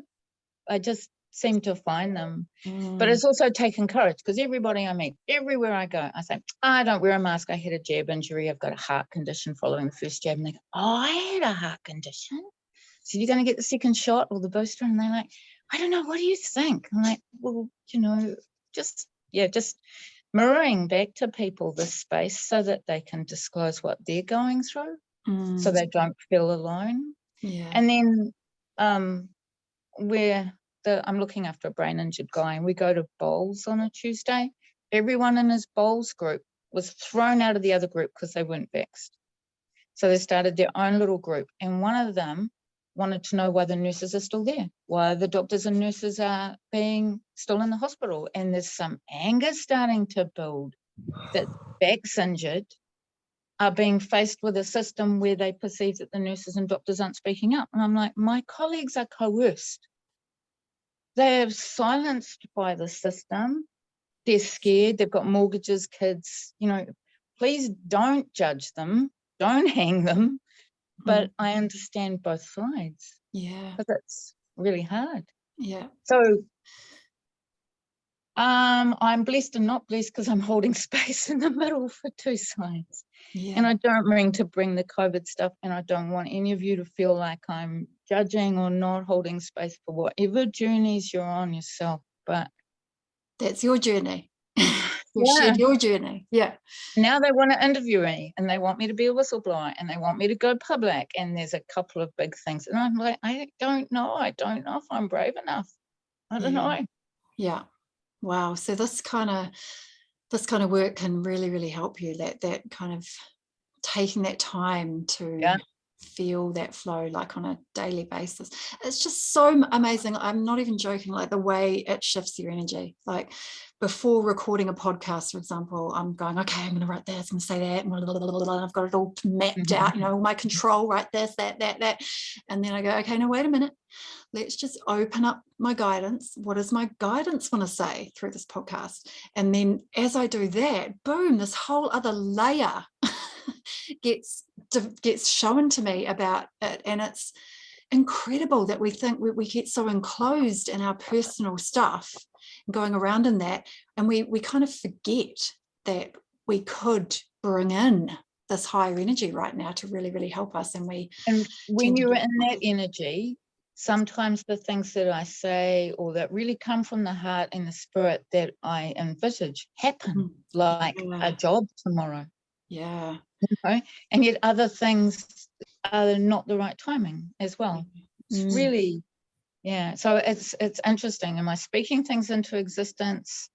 I just seem to find them. But it's also taken courage, because everybody I meet, everywhere I go, I say, I don't wear a mask. I had a jab injury. I've got a heart condition following the first jab. And they go, oh, I had a heart condition. So you're going to get the second shot or the booster? And they're like, I don't know. What do you think? I'm like, well, you know, just mirroring back to people this space so that they can disclose what they're going through, so they don't feel alone. Yeah. And then I'm looking after a brain injured guy, and we go to bowls on a Tuesday. Everyone in his bowls group was thrown out of the other group because they weren't vaxxed. So they started their own little group, and one of them wanted to know why the nurses are still there, why the doctors and nurses are being still in the hospital. And there's some anger starting to build that backs injured are being faced with a system where they perceive that the nurses and doctors aren't speaking up. And I'm like, my colleagues are coerced. They are silenced by the system. They're scared. They've got mortgages, kids. You know, please don't judge them. Don't hang them. But I understand both sides. Yeah. Because it's really hard. Yeah. So I'm blessed and not blessed because I'm holding space in the middle for two signs. Yeah. And I don't mean to bring the COVID stuff, and I don't want any of you to feel like I'm judging or not holding space for whatever journeys you're on yourself. But that's your journey. You Yeah. shared your journey. Yeah. now they want to interview me, and they want me to be a whistleblower, and they want me to go public, and there's a couple of big things. And I'm like, I don't know. I don't know if I'm brave enough. I don't know. Yeah. Wow. So this kind of work can really, really help you, that kind of taking that time to feel that flow, like on a daily basis. It's just so amazing. I'm not even joking, like the way it shifts your energy. Like before recording a podcast, for example, I'm going, okay, I'm going to write this, I'm going to say that, and I've got it all mapped out, all my control, write this, that. And then I go, okay, no, wait a minute. Let's just open up my guidance. What does my guidance want to say through this podcast? And then as I do that, boom, this whole other layer gets shown to me about it. And it's incredible that we think we get so enclosed in our personal stuff, going around in that, and we kind of forget that we could bring in this higher energy right now to really, really help us. And when you're in that energy, sometimes the things that I say or that really come from the heart and the spirit that I envisage happen, like a job tomorrow. Yeah. And yet other things are not the right timing as well. It's really, so it's interesting. Am I speaking things into existence?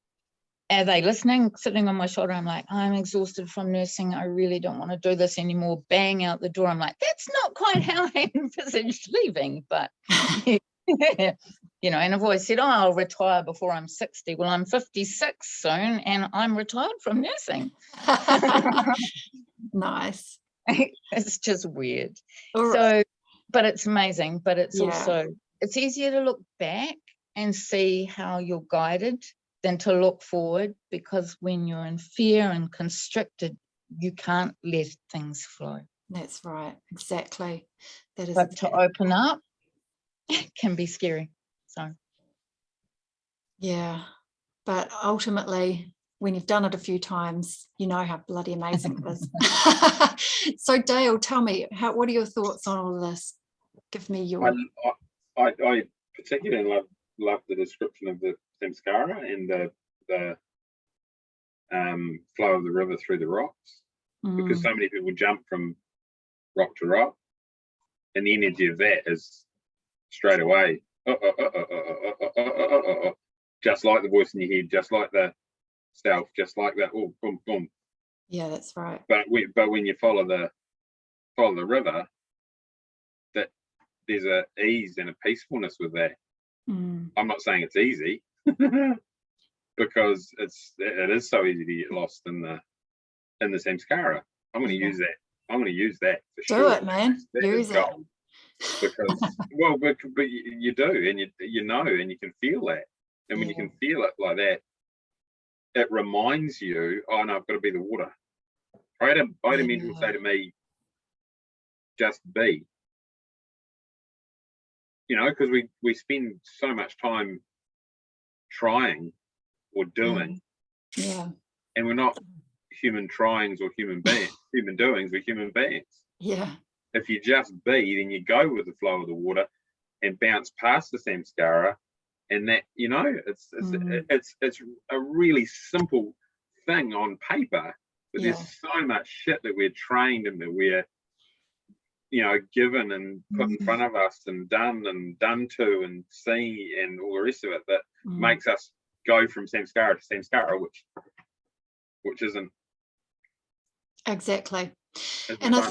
Are they listening, sitting on my shoulder? I'm like, I'm exhausted from nursing. I really don't want to do this anymore. Bang out the door. I'm like, that's not quite how I envisaged leaving. But, and I've always said, I'll retire before I'm 60. Well, I'm 56 soon, and I'm retired from nursing. Nice. It's just weird. Right. So, but it's amazing. But it's also, it's easier to look back and see how you're guided than to look forward, because when you're in fear and constricted, you can't let things flow. That's right. Exactly. That is. But to open up can be scary. So. Yeah. But ultimately, when you've done it a few times, you know how bloody amazing it is. So Dale, tell me, what are your thoughts on all of this? Give me your. I particularly love the description of the Samskara and the flow of the river through the rocks, because so many people jump from rock to rock, and the energy of that is straight away, just like the voice in your head, just like the self, just like that. Oh, boom, boom. Yeah, that's right. But when you follow the river, that there's a ease and a peacefulness with that. I'm not saying it's easy, because it is so easy to get lost in the Samskara. I'm going to use that. I'm going to use that for sure. Do it, man. Use it. Because but you do, and you know, and you can feel that. And when you can feel it like that, it reminds you, oh no, I've got to be the water. I had a mentor say to me, just be. Because we spend so much time trying or doing, and we're not human tryings or human doings, we're human beings. Yeah. If you just be, then you go with the flow of the water and bounce past the Samskara, and that it's a really simple thing on paper, but there's so much shit that we're trained and that we're given and put in front of us and done to and seen and all the rest of it that makes us go from Samskara to Samskara, which isn't exactly. And I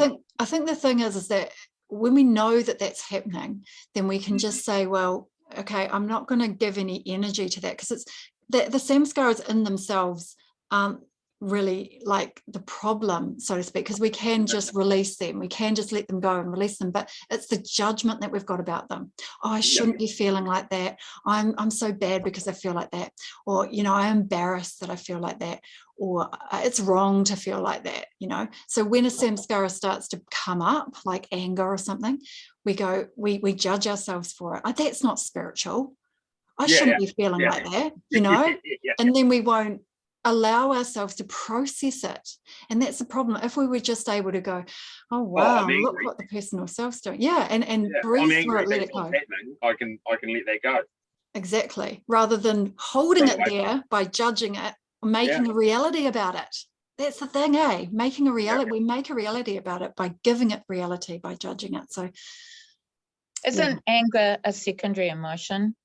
think the thing is that when we know that that's happening, then we can just say, well, okay, I'm not going to give any energy to that, because it's the Samskaras in themselves aren't really like the problem, so to speak, because we can just release them, we can just let them go and release them, but it's the judgment that we've got about them. Oh, I shouldn't be feeling like that. I'm so bad because I feel like that, or I'm embarrassed that I feel like that, or it's wrong to feel like that. So when a Samskara starts to come up, like anger or something, we judge ourselves for it. Oh, that's not spiritual. I shouldn't be feeling like that, you know, and then we won't allow ourselves to process it. And that's the problem. If we were just able to go, oh wow, look what the personal self's doing, and breathe through it, let it go. I can let that go. Exactly, rather than holding it there by judging it, or making a reality about it. That's the thing, making a reality. We make a reality about it by giving it reality, by judging it. So isn't anger a secondary emotion?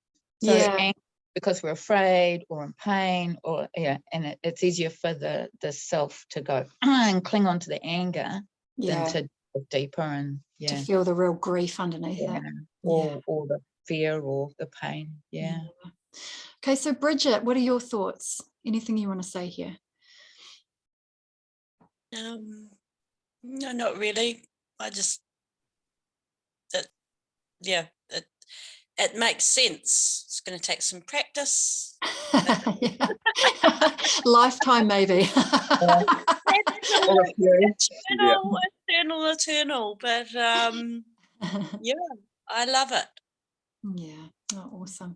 So anger, because we're afraid or in pain, or and it's easier for the self to go and cling on to the anger than to go deeper and to feel the real grief underneath it, or the fear or the pain. Okay, so Bridget, what are your thoughts? Anything you want to say here? No, not really. I just it makes sense. It's going to take some practice. Lifetime, maybe. Eternal. But I love it. Yeah, awesome.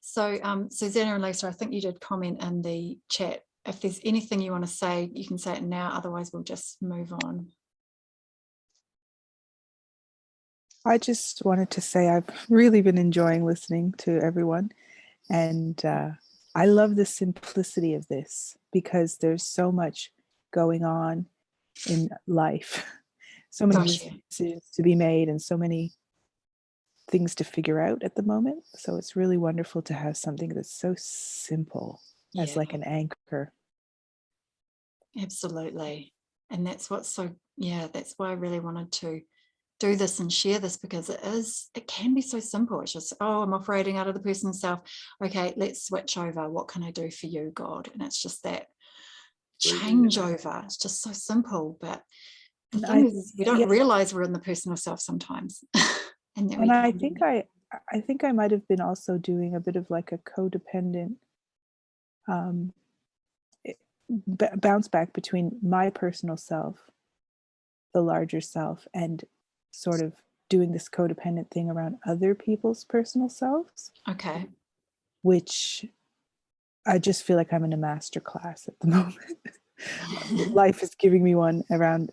So Susanna and Lisa, I think you did comment in the chat. If there's anything you want to say, you can say it now. Otherwise, we'll just move on. I just wanted to say I've really been enjoying listening to everyone. And I love the simplicity of this, because there's so much going on in life, so many decisions to be made and so many things to figure out at the moment. So it's really wonderful to have something that's so simple as like an anchor. Absolutely. And that's what's so, that's why I really wanted to do this and share this, because it can be so simple. It's just, I'm operating out of the person's self. Okay, let's switch over. What can I do for you, God? And it's just that changeover. It's just so simple. But the thing is, we don't realize we're in the personal self sometimes. and I think I might have been also doing a bit of like a codependent bounce back between my personal self, the larger self, and sort of doing this codependent thing around other people's personal selves. Okay. Which I just feel like I'm in a masterclass at the moment. Life is giving me one around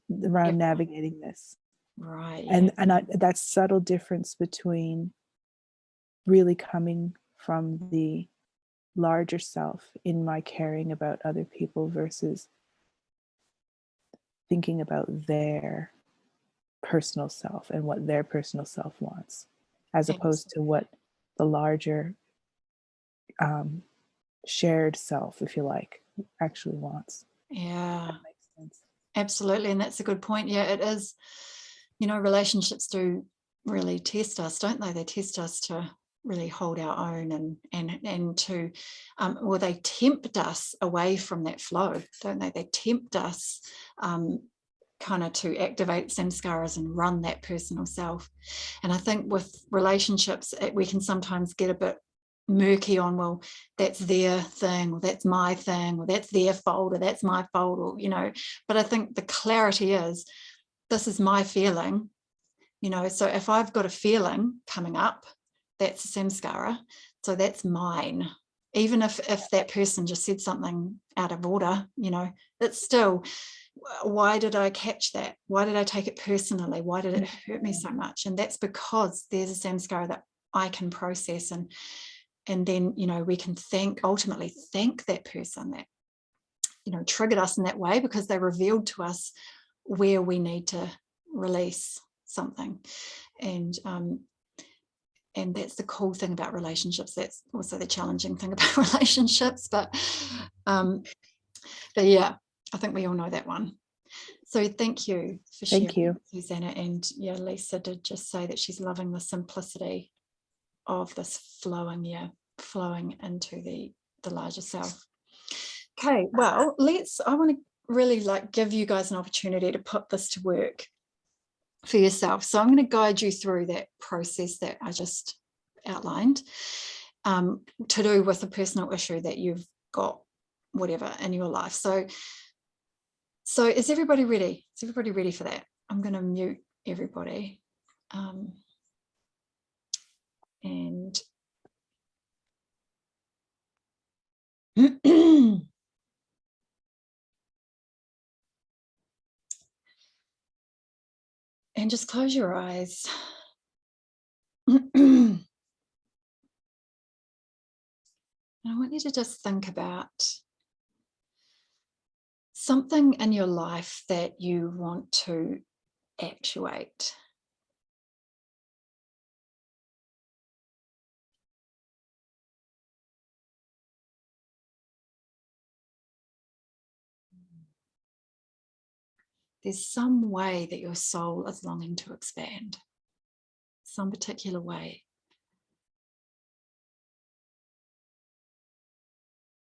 navigating this. Right. And that subtle difference between really coming from the larger self in my caring about other people versus thinking about their personal self and what their personal self wants, as opposed to what the larger shared self, if you like, actually wants. Yeah, that makes sense. Absolutely. And that's a good point. Yeah, it is. Relationships do really test us, don't they? They test us to really hold our own and to they tempt us away from that flow, don't they? They tempt us kind of to activate samskaras and run that personal self. And I think with relationships, we can sometimes get a bit murky on, well, that's their thing, or that's my thing, or that's their fault, or that's my fault, or but I think the clarity is, this is my feeling, so if I've got a feeling coming up, that's a samskara, so that's mine. Even if that person just said something out of order, it's still, why did I catch that? Why did I take it personally? Why did it hurt me so much? And that's because there's a samskara that I can process, and then we can ultimately thank that person that triggered us in that way, because they revealed to us where we need to release something. And that's the cool thing about relationships. That's also the challenging thing about relationships, but yeah, I think we all know that one. So thank you for sharing, Susanna. And Lisa did just say that she's loving the simplicity of this flowing into the larger self. Okay, well, I want to really give you guys an opportunity to put this to work for yourself. So I'm going to guide you through that process that I just outlined, to do with a personal issue that you've got, whatever, in your life. So is everybody ready? Is everybody ready for that? I'm going to mute everybody. And And just close your eyes. And I want you to just think about something in your life that you want to actuate. There's some way that your soul is longing to expand, some particular way.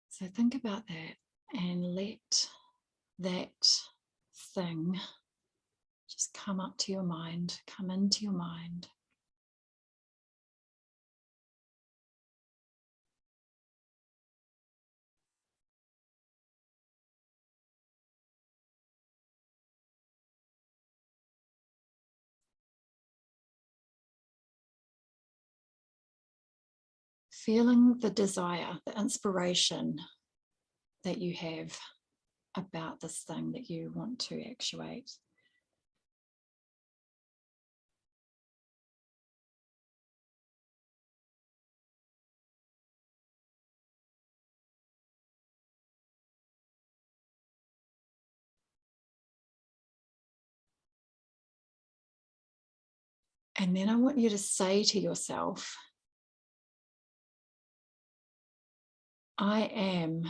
So think about that and let that thing just come up to your mind, come into your mind. Feeling the desire, the inspiration that you have about this thing that you want to actuate. And then I want you to say to yourself, I am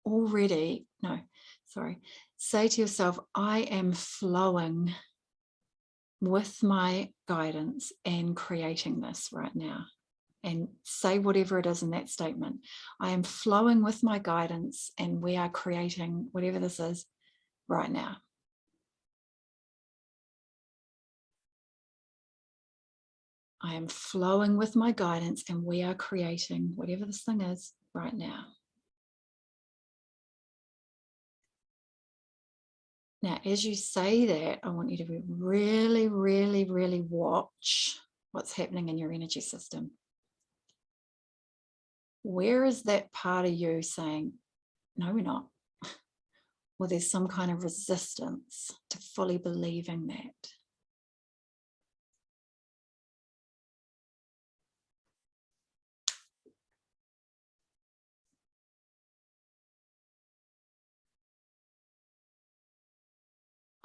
already, no, sorry. Say to yourself, I am flowing with my guidance and creating this right now. And say whatever it is in that statement. I am flowing with my guidance and we are creating whatever this is right now. I am flowing with my guidance and we are creating whatever this thing is right now. Now, as you say that, I want you to be really, really, really watch what's happening in your energy system. Where is that part of you saying, no, we're not? Or there's some kind of resistance to fully believing that.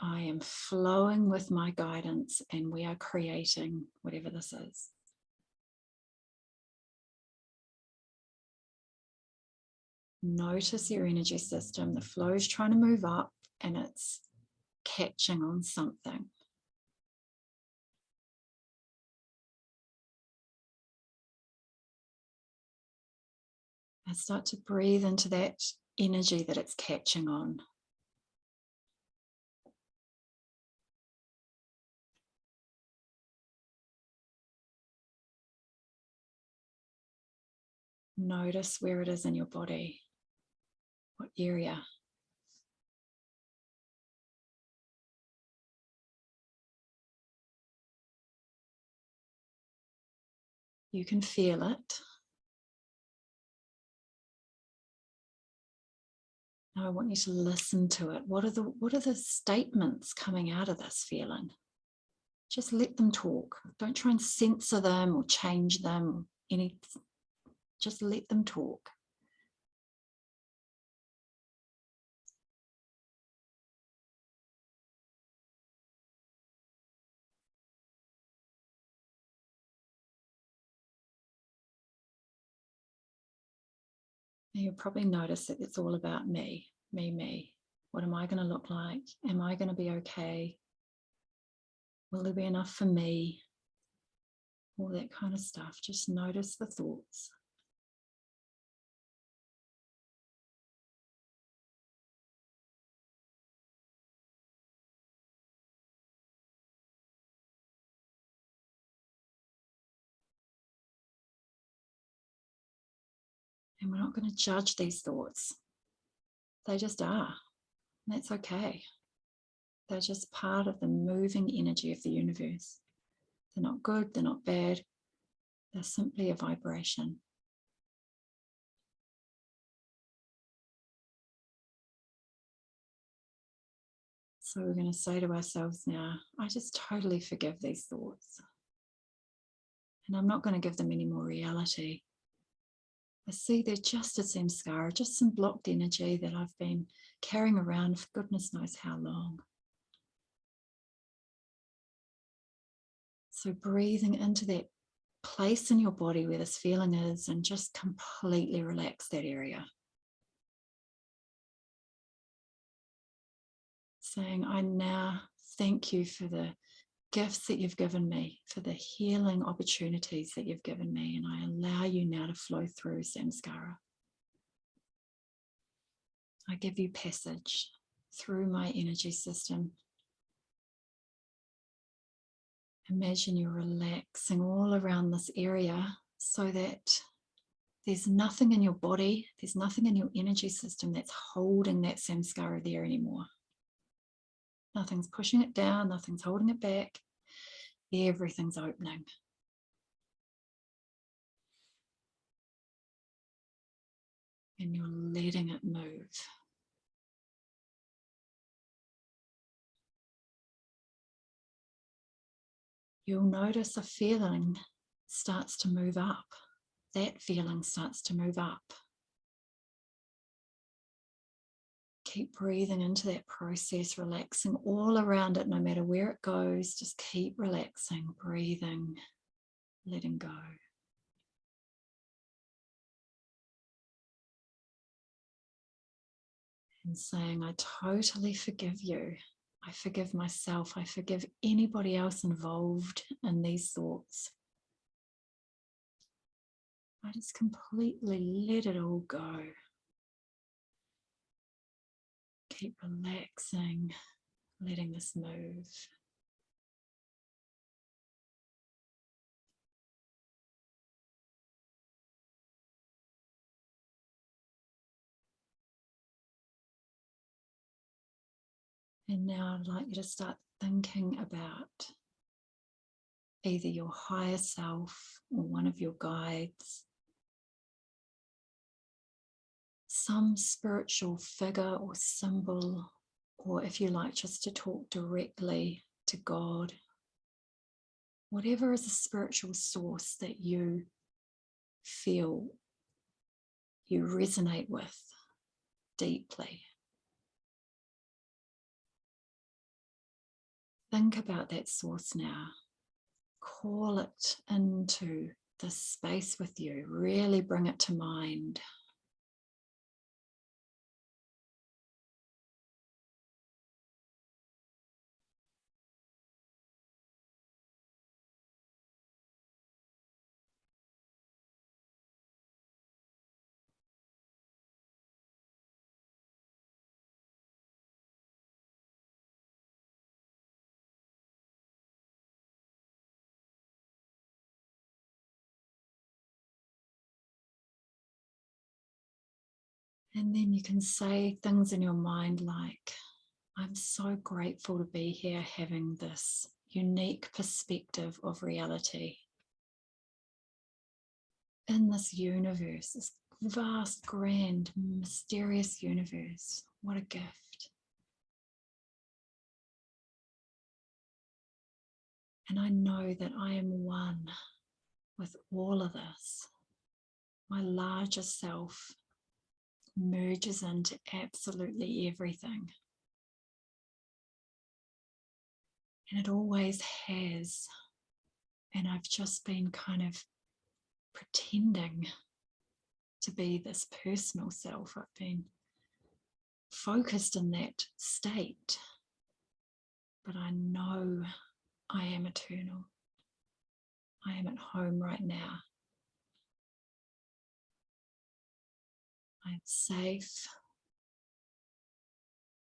I am flowing with my guidance and we are creating whatever this is. Notice your energy system. The flow is trying to move up and it's catching on something. And start to breathe into that energy that it's catching on. Notice where it is in your body, what area. You can feel it. Now I want you to listen to it. What are the statements coming out of this feeling? Just let them talk. Don't try and censor them or change them. Just let them talk. And you'll probably notice that it's all about me, me, me. What am I going to look like? Am I going to be okay? Will there be enough for me? All that kind of stuff. Just notice the thoughts. And we're not going to judge these thoughts. They just are. And that's okay. They're just part of the moving energy of the universe. They're not good, they're not bad. They're simply a vibration. So we're going to say to ourselves now, I just totally forgive these thoughts. And I'm not going to give them any more reality. I see they're just a samskara, just some blocked energy that I've been carrying around for goodness knows how long. So breathing into that place in your body where this feeling is and just completely relax that area. Saying, I now thank you for the gifts that you've given me, for the healing opportunities that you've given me, and I allow you now to flow through samskara. I give you passage through my energy system. Imagine you're relaxing all around this area so that there's nothing in your body, there's nothing in your energy system that's holding that samskara there anymore. Nothing's pushing it down, nothing's holding it back. Everything's opening. And you're letting it move. You'll notice a feeling starts to move up. That feeling starts to move up. Keep breathing into that process, relaxing all around it, no matter where it goes. Just keep relaxing, breathing, letting go. And saying, I totally forgive you. I forgive myself. I forgive anybody else involved in these thoughts. I just completely let it all go. Keep relaxing, letting this move. And now I'd like you to start thinking about either your higher self or one of your guides, some spiritual figure or symbol, or if you like just to talk directly to God, whatever is a spiritual source that you feel you resonate with deeply. Think about that source now. Call it into this space with you. Really bring it to mind. And then you can say things in your mind like, I'm so grateful to be here having this unique perspective of reality. In this universe, this vast, grand, mysterious universe. What a gift. And I know that I am one with all of this. My larger self merges into absolutely everything. And it always has. And I've just been kind of pretending to be this personal self. I've been focused in that state. But I know I am eternal. I am at home right now. I'm safe.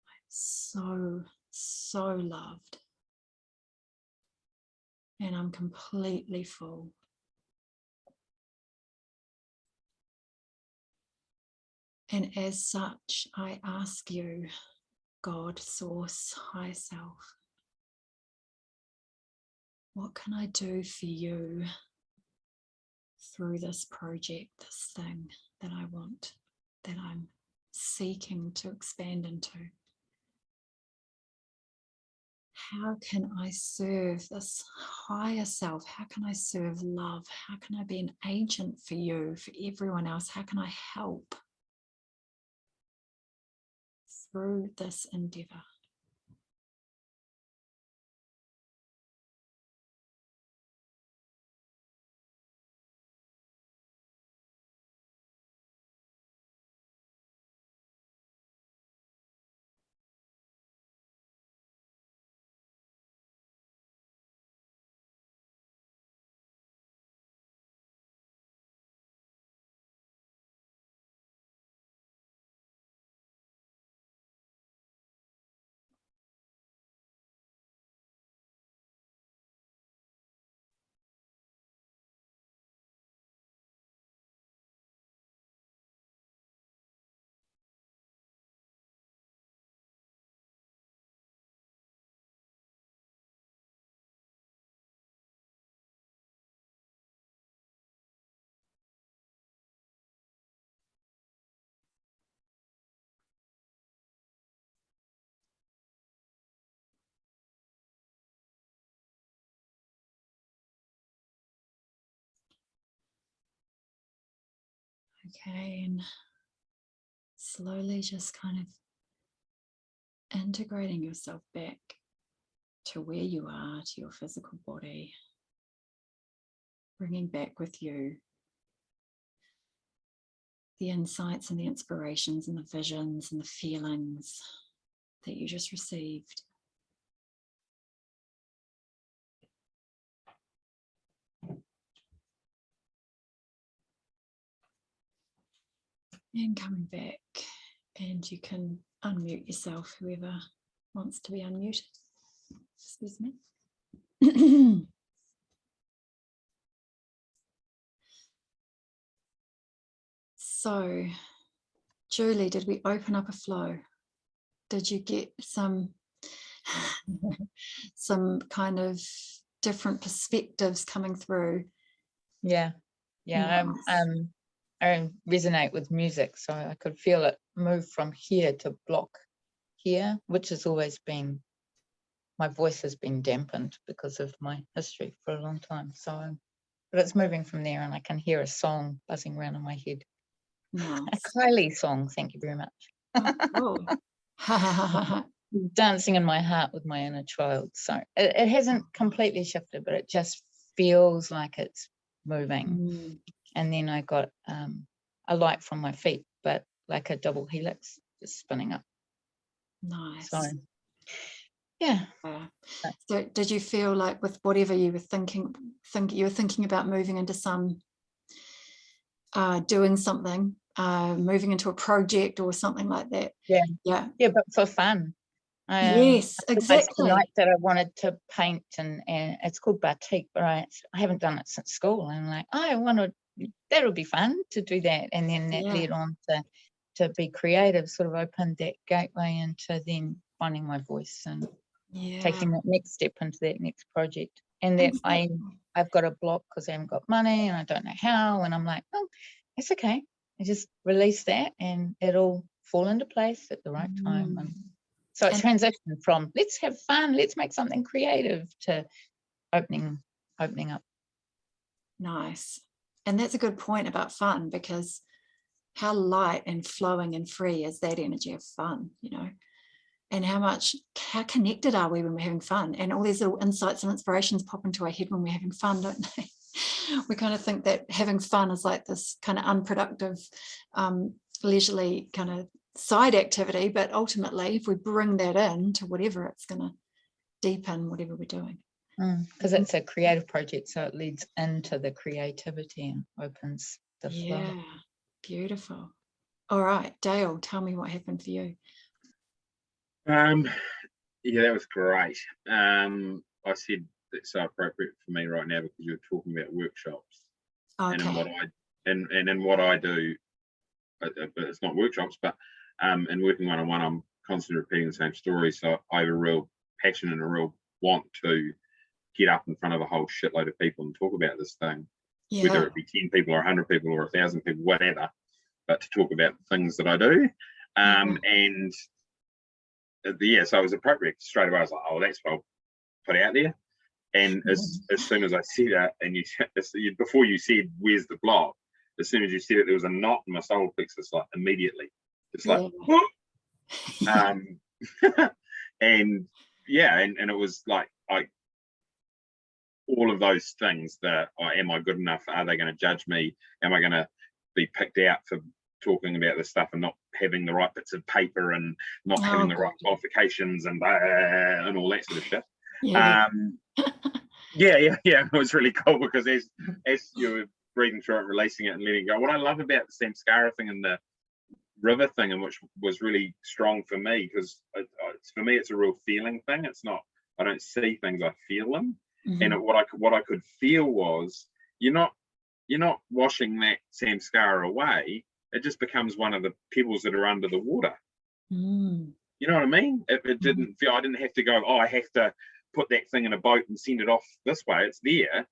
I'm so loved. And I'm completely full. And as such, I ask you, God, Source, High Self, what can I do for you through this project, this thing that I want, that I'm seeking to expand into? how can I serve this higher self? How can I serve love? How can I be an agent for you, for everyone else? How can I help through this endeavor? Okay, and slowly just kind of integrating yourself back to where you are, to your physical body, bringing back with you the insights and the inspirations and the visions and the feelings that you just received. And coming back, and you can unmute yourself, whoever wants to be unmuted. Excuse me. So, Julie, did we open up a flow? Did you get some kind of different perspectives coming through? Yeah. Nice. I resonate with music, so I could feel it move from here to block here, which has always been, my voice has been dampened because of my history for a long time. So, but it's moving from there, and I can hear a song buzzing around in my head. Nice. A Kylie song, thank you very much. Oh, cool. Dancing in my heart with my inner child. So it hasn't completely shifted, but it just feels like it's moving. And then I got a light from my feet, but like a double helix, just spinning up. Nice. So, yeah. So did you feel like with whatever you were thinking about moving into some, doing something, moving into a project or something like that? Yeah, but for fun. Yes, exactly. Tonight that I wanted to paint, and it's called batik, but I haven't done it since school. And I'm like, that'll be fun to do that. And then that led on to be creative, sort of opened that gateway into then finding my voice and taking that next step into that next project. And that I've got a block because I haven't got money and I don't know how. And I'm like, oh, it's okay. I just release that and it'll fall into place at the right time. And so it transitioned from let's have fun, let's make something creative, to opening up. Nice. And that's a good point about fun, because how light and flowing and free is that energy of fun, you know, and how connected are we when we're having fun? And all these little insights and inspirations pop into our head when we're having fun, don't they? We kind of think that having fun is like this kind of unproductive, leisurely kind of side activity, but ultimately if we bring that in to whatever, it's going to deepen whatever we're doing. Because it's a creative project, so it leads into the creativity and opens the flow. Yeah, beautiful. All right, Dale, tell me what happened for you. Yeah, that was great. I said it's so appropriate for me right now because you're talking about workshops. Okay. And in what I do, but it's not workshops, but in working one-on-one, I'm constantly repeating the same story. So I have a real passion and a real want to get up in front of a whole shitload of people and talk about this thing, whether it be 10 people or 100 people or 1,000 people, whatever, but to talk about the things that I do. And so it was appropriate straight away. I was like, oh, that's well put out there. And as soon as I said it, and before you said where's the block, as soon as you said it, there was a knot in my solar plexus, like immediately. It's like, and it was like all of those things that am I good enough? Are they going to judge me? Am I going to be picked out for talking about this stuff and not having the right bits of paper and not having the right qualifications and all that sort of shit? It was really cool because as you were reading through it, releasing it and letting it go, what I love about the Samskara thing and the river thing, and which was really strong for me, because for me it's a real feeling thing. It's not, I don't see things, I feel them. And what I could feel was you're not washing that Samskara away. It just becomes one of the pebbles that are under the water. You know what I mean? It didn't feel, I didn't have to go, I have to put that thing in a boat and send it off this way. It's there,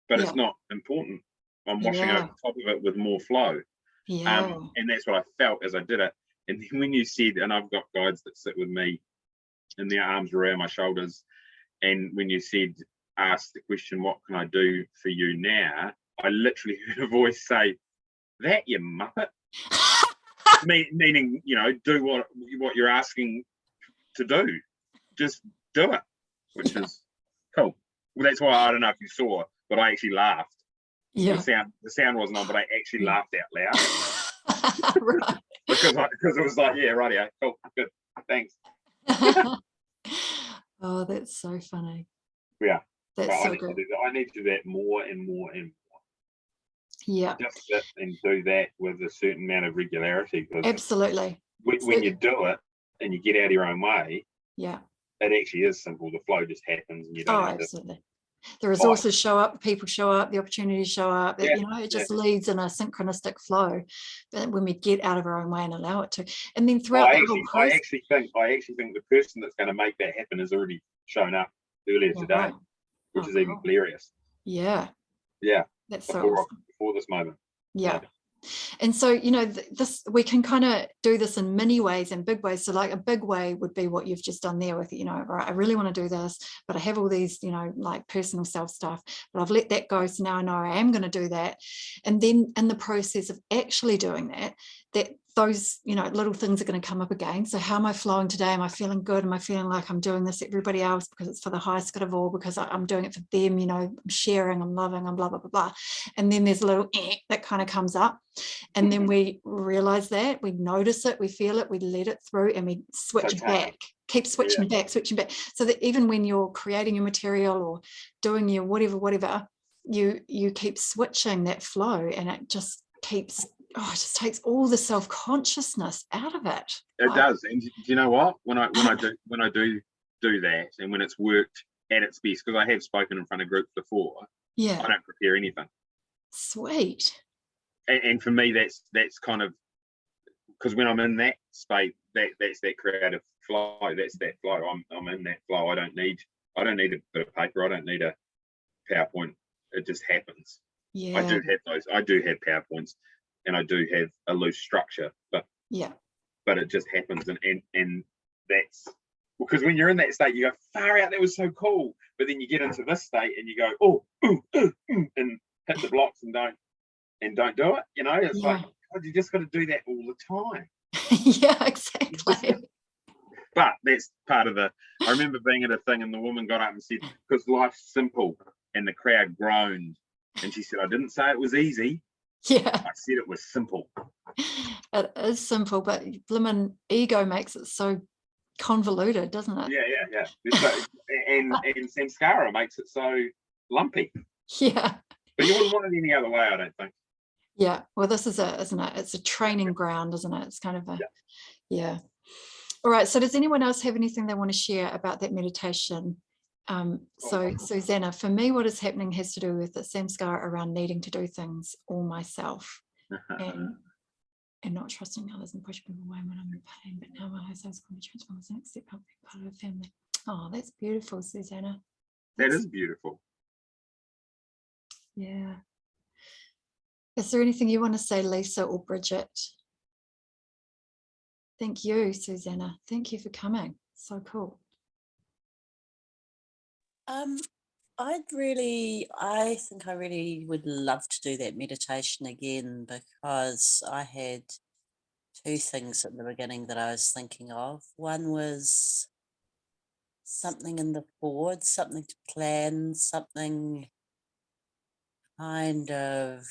but it's not important. I'm washing over top of it with more flow. And that's what I felt as I did it. And then when you said, and I've got guides that sit with me and their arms around my shoulders, and when you said, ask the question, what can I do for you now? I literally heard a voice say, that you muppet. Meaning, do what you're asking to do. Just do it, which is cool. Well, that's why, I don't know if you saw, but I actually laughed. The sound wasn't on, but I actually laughed out loud. Right. because it was like, yeah, rightio, cool, good, thanks. Oh, that's so funny. Yeah. That's so good. I need to do that more and more and more. Yeah. Just sit and do that with a certain amount of regularity. Absolutely. When you do it and you get out of your own way, it actually is simple. The flow just happens and you don't have absolutely. The resources show up, the people show up, the opportunities show up. It just leads in a synchronistic flow. But when we get out of our own way and allow it to, and then throughout the whole process, I actually think the person that's going to make that happen has already shown up earlier today, which is even hilarious. Yeah. That's so awesome. Before this moment. Yeah. And so, this, we can kind of do this in many ways and big ways. So like a big way would be what you've just done there with, right, I really want to do this, but I have all these, like personal self stuff, but I've let that go. So now I know I am going to do that. And then in the process of actually doing that those, little things are going to come up again. So how am I flowing today? Am I feeling good? Am I feeling like I'm doing this everybody else because it's for the highest good of all, because I'm doing it for them, I'm sharing, I'm loving, I'm blah, blah, blah, blah. And then there's a little that kind of comes up. And then we realize that, we notice it, we feel it, we let it through, and we switch back, keep switching back. So that even when you're creating your material or doing your whatever, you keep switching that flow, and it just keeps, it just takes all the self-consciousness out of it. It does. And do you know what? When I do that, and when it's worked at its best, because I have spoken in front of groups before, I don't prepare anything. Sweet. And for me, that's kind of, because when I'm in that space, that's that creative flow. That's that flow. I'm in that flow. I don't need a bit of paper. I don't need a PowerPoint. It just happens. Yeah. I do have those. I do have PowerPoints, and I do have a loose structure, but it just happens, and that's because when you're in that state, you go, far out, that was so cool. But then you get into this state and you go, and hit the blocks and don't do it. It's like, God, you just got to do that all the time. Yeah, exactly. But that's part of I remember being at a thing and the woman got up and said, because life's simple, and the crowd groaned. And she said, I didn't say it was easy. Yeah. I said it was simple. It is simple, but blimmin' ego makes it so convoluted, doesn't it? Yeah. So, and Samskara makes it so lumpy. Yeah. But you wouldn't want it any other way, I don't think. Yeah. Well, this is isn't it? It's a training ground, isn't it? It's kind of a, yeah. All right. So does anyone else have anything they want to share about that meditation? So Susanna, for me, what is happening has to do with the Samskara around needing to do things all myself and not trusting others and pushing people away when I'm in pain. But now my whole self's going to be transformed and accept help being part of a family. Oh, that's beautiful, Susanna. That is beautiful. Yeah. Is there anything you want to say, Lisa or Bridget? Thank you, Susanna. Thank you for coming. So cool. I think I really would love to do that meditation again, because I had two things at the beginning that I was thinking of. One was something in the forward, something to plan, something kind of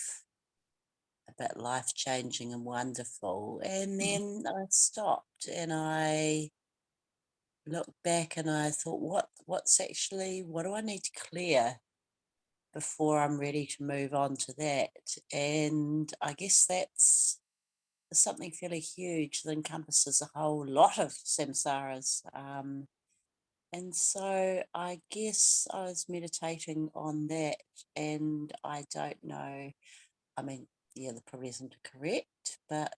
a bit life-changing and wonderful. And then I stopped and I looked back and I thought, what do I need to clear before I'm ready to move on to that? And I guess that's something fairly huge that encompasses a whole lot of samskaras. And so I guess I was meditating on that, and I don't know, I mean, yeah, that probably isn't correct, but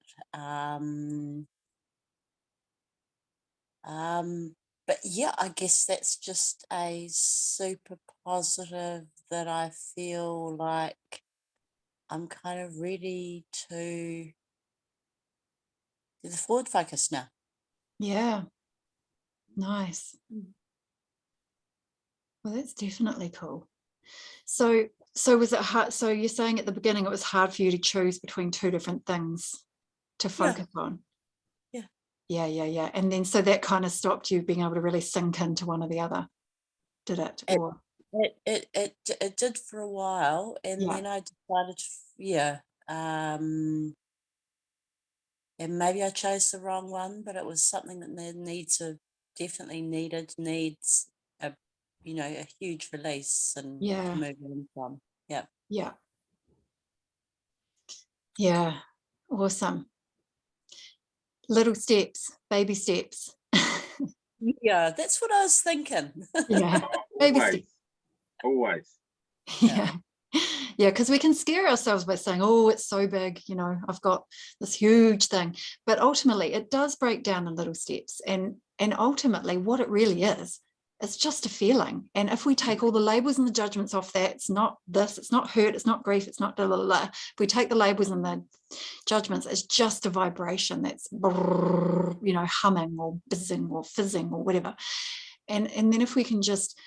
yeah, I guess that's just a super positive that I feel like I'm kind of ready to do the forward focus now. Yeah. Nice. Well, that's definitely cool. So was it hard? So you're saying at the beginning it was hard for you to choose between two different things to focus on? Yeah. Yeah. And then so that kind of stopped you being able to really sink into one or the other, did it? Or It did for a while, and yeah. then I decided, and maybe I chose the wrong one, but it was something that needs a huge release and to move on from. Yeah. Yeah. Awesome. Little steps, baby steps. Yeah, that's what I was thinking. Yeah. Baby steps. Always. Yeah. Yeah, because we can scare ourselves by saying, oh, it's so big, I've got this huge thing. But ultimately it does break down in little steps. And ultimately what it really is, it's just a feeling. And if we take all the labels and the judgments off that, it's not this, it's not hurt, it's not grief, it's not blah, blah, blah. If we take the labels and the judgments, it's just a vibration that's humming or buzzing or fizzing or whatever. And then if we can just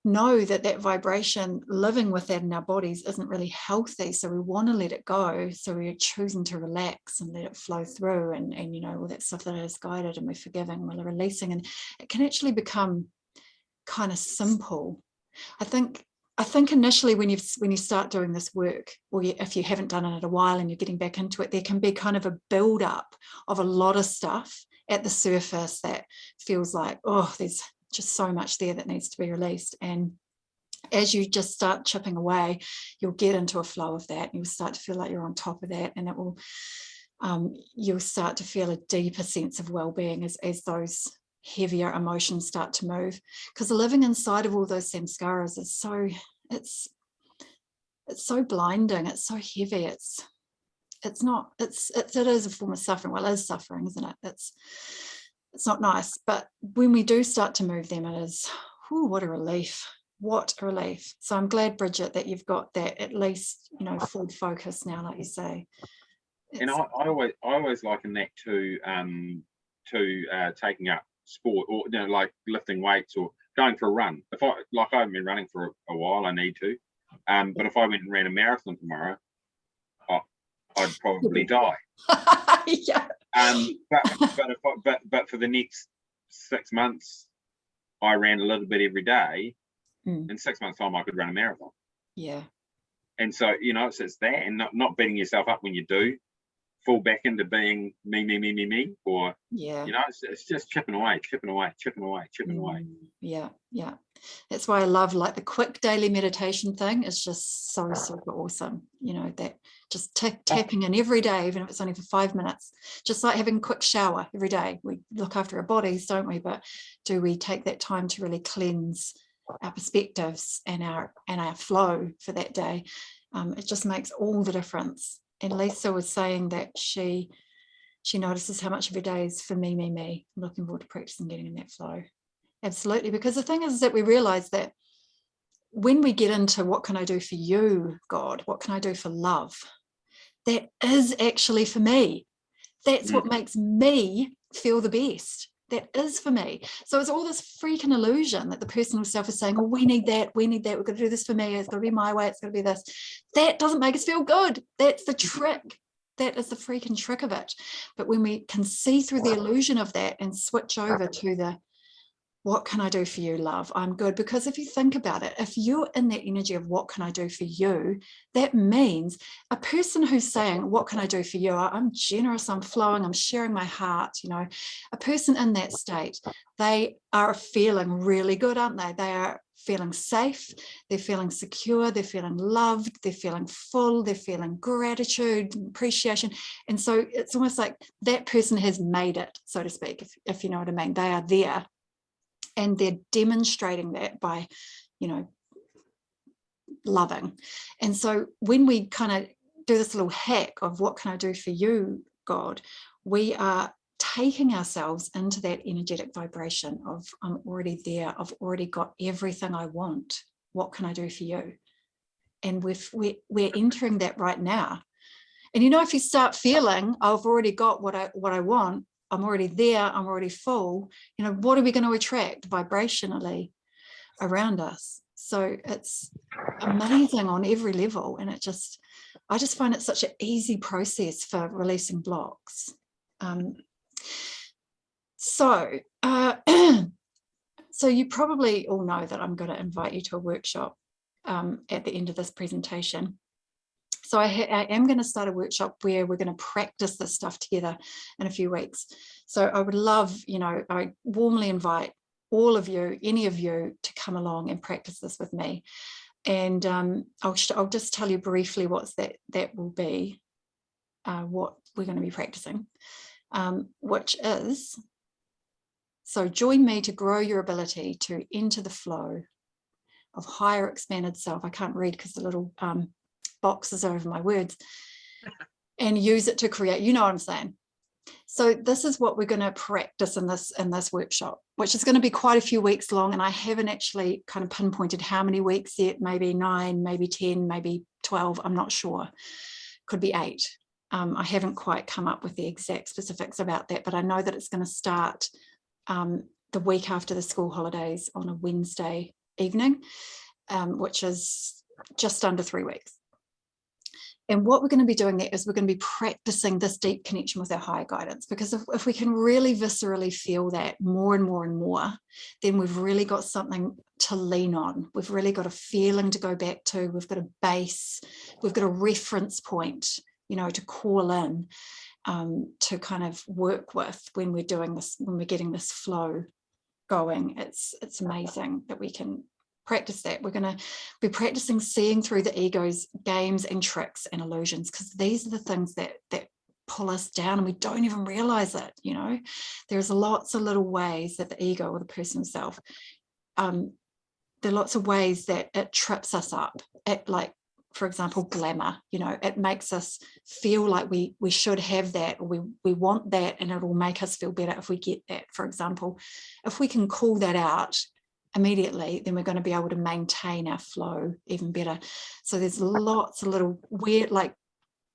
know that vibration living with that in our bodies isn't really healthy, so we want to let it go, so we're choosing to relax and let it flow through, and all that stuff that is guided, and we're forgiving, we're releasing, and it can actually become kind of simple. I think initially when you start doing this work, or if you haven't done it in a while and you're getting back into it, there can be kind of a build up of a lot of stuff at the surface that feels like, oh, there's just so much there that needs to be released. And as you just start chipping away, you'll get into a flow of that. You'll start to feel like you're on top of that, and it will you'll start to feel a deeper sense of well-being as those heavier emotions start to move, because living inside of all those samskaras is it's so blinding, it's so heavy, it is a form of suffering. Well, it is suffering, isn't it? It's not nice, but when we do start to move them, it is, what a relief. So I'm glad, Bridget, that you've got that at least full focus now, like you say. And I always liken that to taking up sport, or like lifting weights or going for a run. If I haven't been running for a while, I need to, but if I went and ran a marathon tomorrow, I'd probably die. Yeah. But for the next 6 months, I ran a little bit every day. In 6 months' time, I could run a marathon. Yeah. And so it's that, and not beating yourself up when you do fall back into being me, or it's just chipping away. Yeah. That's why I love like the quick daily meditation thing. Is just so super awesome. That just tapping in every day, even if it's only for 5 minutes, just like having a quick shower every day. We look after our bodies, don't we? But do we take that time to really cleanse our perspectives and our flow for that day? It just makes all the difference. And Lisa was saying that she notices how much of her day is for me. I'm looking forward to practicing getting in that flow. Absolutely. Because the thing is that we realize that when we get into what can I do for you, God, what can I do for love, that is actually for me. That's what makes me feel the best. that is for me. So it's all this freaking illusion that the personal self is saying, oh, we need that, we've got to do this for me, it's got to be my way, it's got to be this. That doesn't make us feel good. That's the trick. That is the freaking trick of it. But when we can see through the illusion of that and switch over to the, what can I do for you, love? I'm good. Because if you think about it, if you're in that energy of what can I do for you, that means a person who's saying, what can I do for you? I'm generous, I'm flowing, I'm sharing my heart, you know, a person in that state, they are feeling really good, aren't they? They are feeling safe, they're feeling secure, they're feeling loved, they're feeling full, they're feeling gratitude, appreciation. And so it's almost like that person has made it, so to speak, if you know what I mean. They are there. And they're demonstrating that by, you know, loving. And so when we kind of do this little hack of what can I do for you, God, we are taking ourselves into that energetic vibration of I'm already there. I've already got everything I want. What can I do for you? And we're entering that right now. And, you know, if you start feeling I've already got what I want, I'm already there, I'm already full, you know, what are we going to attract vibrationally around us? So it's amazing on every level. And I just find it such an easy process for releasing blocks. So you probably all know that I'm going to invite you to a workshop at the end of this presentation. So I am going to start a workshop where we're going to practice this stuff together in a few weeks. So I would love, you know, I warmly invite all of you, any of you, to come along and practice this with me. And I'll just tell you briefly what's that will be, what we're going to be practicing, which is, so join me to grow your ability to enter the flow of higher expanded self. I can't read because the little boxes over my words, and use it to create, you know what I'm saying. So this is what we're going to practice in this workshop, which is going to be quite a few weeks long, and I haven't actually kind of pinpointed how many weeks yet, maybe 9, maybe 10, maybe 12, I'm not sure, could be 8. I haven't quite come up with the exact specifics about that, but I know that it's going to start the week after the school holidays on a Wednesday evening, which is just under 3 weeks. And what we're going to be doing there is we're going to be practicing this deep connection with our higher guidance, because if we can really viscerally feel that more and more and more, then we've really got something to lean on. We've really got a feeling to go back to. We've got a base, we've got a reference point, you know, to call in, to kind of work with when we're doing this, when we're getting this flow going. It's amazing that we can practice that. We're going to be practicing seeing through the ego's games and tricks and illusions, because these are the things that pull us down and we don't even realize it. You know, there's lots of little ways that the ego or the personal self, there are lots of ways that it trips us up at, like, for example, glamour. You know, it makes us feel like we should have that, or we want that, and it will make us feel better if we get that. For example, if we can call that out immediately, then we're going to be able to maintain our flow even better. So there's lots of little weird, like,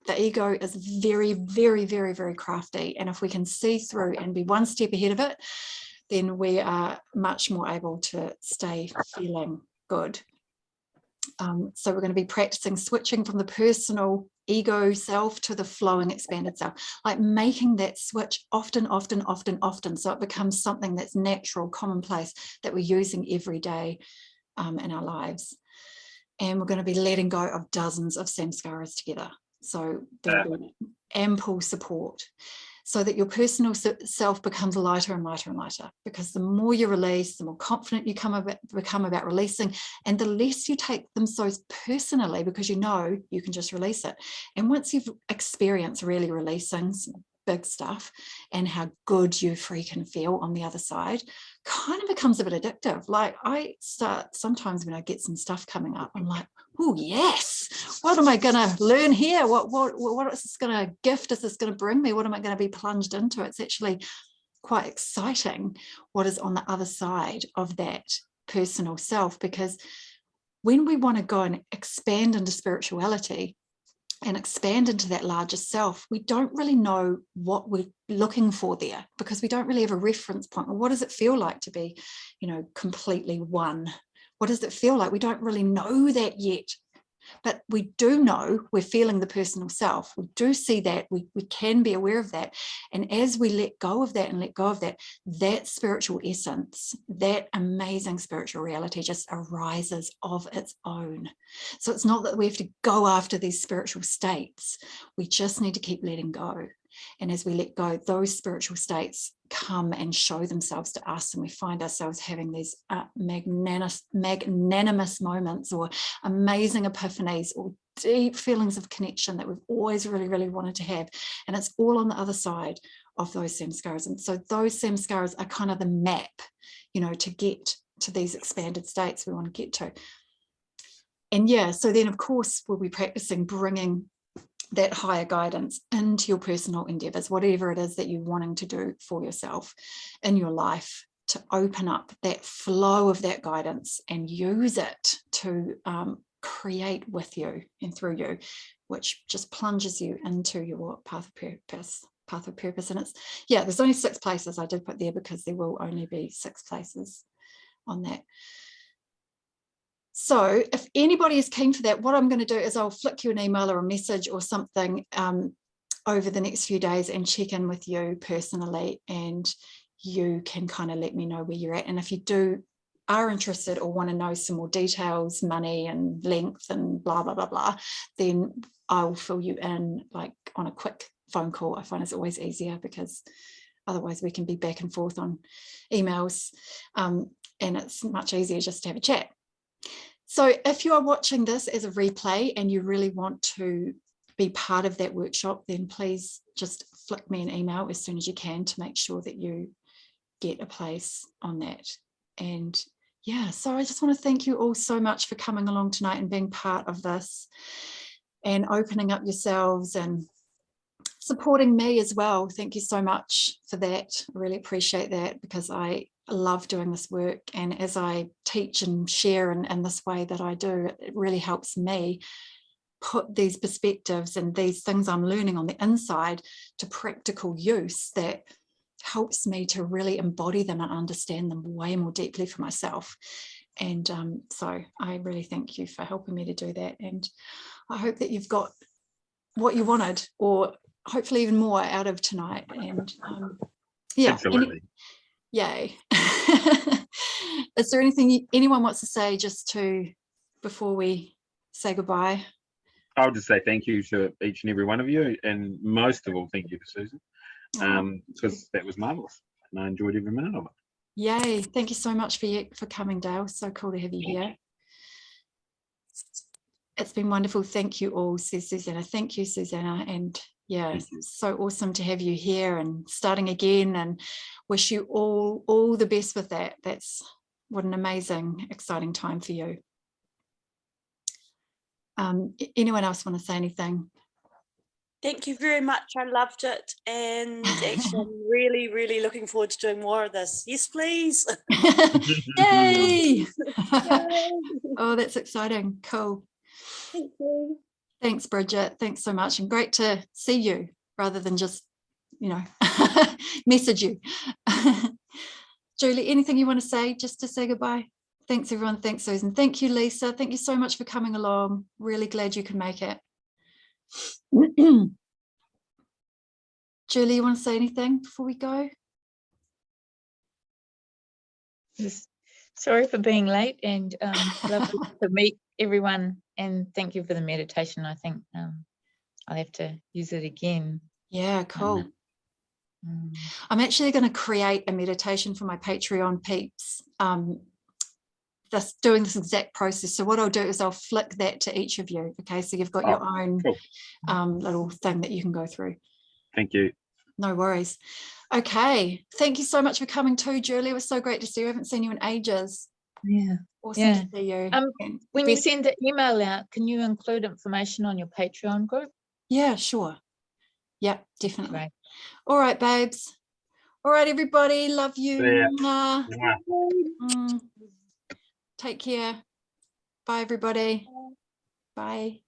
the ego is very, very, very, very crafty, and if we can see through and be one step ahead of it, then we are much more able to stay feeling good. So we're going to be practicing switching from the personal ego self to the flowing expanded self, like making that switch often, so it becomes something that's natural, commonplace, that we're using every day in our lives. And we're going to be letting go of dozens of samskaras together, so there'll be ample support, so that your personal self becomes lighter and lighter and lighter, because the more you release, the more confident you become about releasing, and the less you take them so personally, because you know you can just release it. And once you've experienced really releasing some big stuff and how good you freaking feel on the other side, kind of becomes a bit addictive. Like, I start sometimes when I get some stuff coming up, I'm like, oh yes, what am I going to learn here? What is this going to gift is this going to bring me? What am I going to be plunged into? It's actually quite exciting what is on the other side of that personal self, because when we want to go and expand into spirituality, and expand into that larger self, we don't really know what we're looking for there, because we don't really have a reference point. Well, what does it feel like to be, completely one? What does it feel like? We don't really know that yet. But we do know we're feeling the personal self. We do see that. We can be aware of that. And as we let go of that and let go of that, that spiritual essence, that amazing spiritual reality just arises of its own. So it's not that we have to go after these spiritual states. We just need to keep letting go. And as we let go, those spiritual states come and show themselves to us, and we find ourselves having these magnanimous moments, or amazing epiphanies, or deep feelings of connection that we've always really, really wanted to have. And it's all on the other side of those samskaras. And so those samskaras are kind of the map, to get to these expanded states we want to get to. And yeah, so then of course we'll be practicing bringing that higher guidance into your personal endeavors, whatever it is that you're wanting to do for yourself in your life, to open up that flow of that guidance and use it to create with you and through you, which just plunges you into your path of purpose. And it's, there's only 6 places I did put there, because there will only be 6 places on that. So if anybody is keen for that, what I'm going to do is I'll flick you an email or a message or something over the next few days and check in with you personally, and you can kind of let me know where you're at. And if you are interested or want to know some more details, money and length and blah, blah, blah, blah, then I'll fill you in like on a quick phone call. I find it's always easier, because otherwise we can be back and forth on emails, and it's much easier just to have a chat. So if you are watching this as a replay and you really want to be part of that workshop, then please just flick me an email as soon as you can to make sure that you get a place on that. And so I just want to thank you all so much for coming along tonight and being part of this and opening up yourselves and supporting me as well. Thank you so much for that. I really appreciate that, because I love doing this work, and as I teach and share in this way that I do, it really helps me put these perspectives and these things I'm learning on the inside to practical use that helps me to really embody them and understand them way more deeply for myself. And so I really thank you for helping me to do that, and I hope that you've got what you wanted, or hopefully even more, out of tonight. And Absolutely. Yay. Is there anything anyone wants to say before we say goodbye? I'll just say thank you to each and every one of you, and most of all, thank you to Susan, because that was marvelous, and I enjoyed every minute of it. Yay! Thank you so much for coming, Dale. So cool to have you here. It's been wonderful. Thank you all, says Susanna. Thank you, Susanna. And so awesome to have you here and starting again, and wish you all the best with that. That's what an amazing, exciting time for you. Anyone else want to say anything? Thank you very much. I loved it. And actually, I'm really, really looking forward to doing more of this. Yes, please. Yay! Oh, that's exciting. Cool. Thank you. Thanks, Bridget. Thanks so much. And great to see you rather than just, message you. Julie, anything you want to say just to say goodbye? Thanks, everyone. Thanks, Susan. Thank you, Lisa. Thank you so much for coming along. Really glad you could make it. Julie, you want to say anything before we go? Sorry for being late, and lovely to meet everyone, and thank you for the meditation. I think I'll have to use it again. Yeah, cool. I'm actually going to create a meditation for my Patreon peeps, doing this exact process. So what I'll do is I'll flick that to each of you. Okay, so you've got your own little thing that you can go through. Thank you. No worries. Okay, thank you so much for coming too, Julie. It was so great to see you. I haven't seen you in ages. Yeah. Awesome to see you. When you send the email out, can you include information on your Patreon group? Yeah, sure. Yeah, definitely. Right. All right, babes. All right, everybody. Love you. Take care. Bye, everybody. Bye.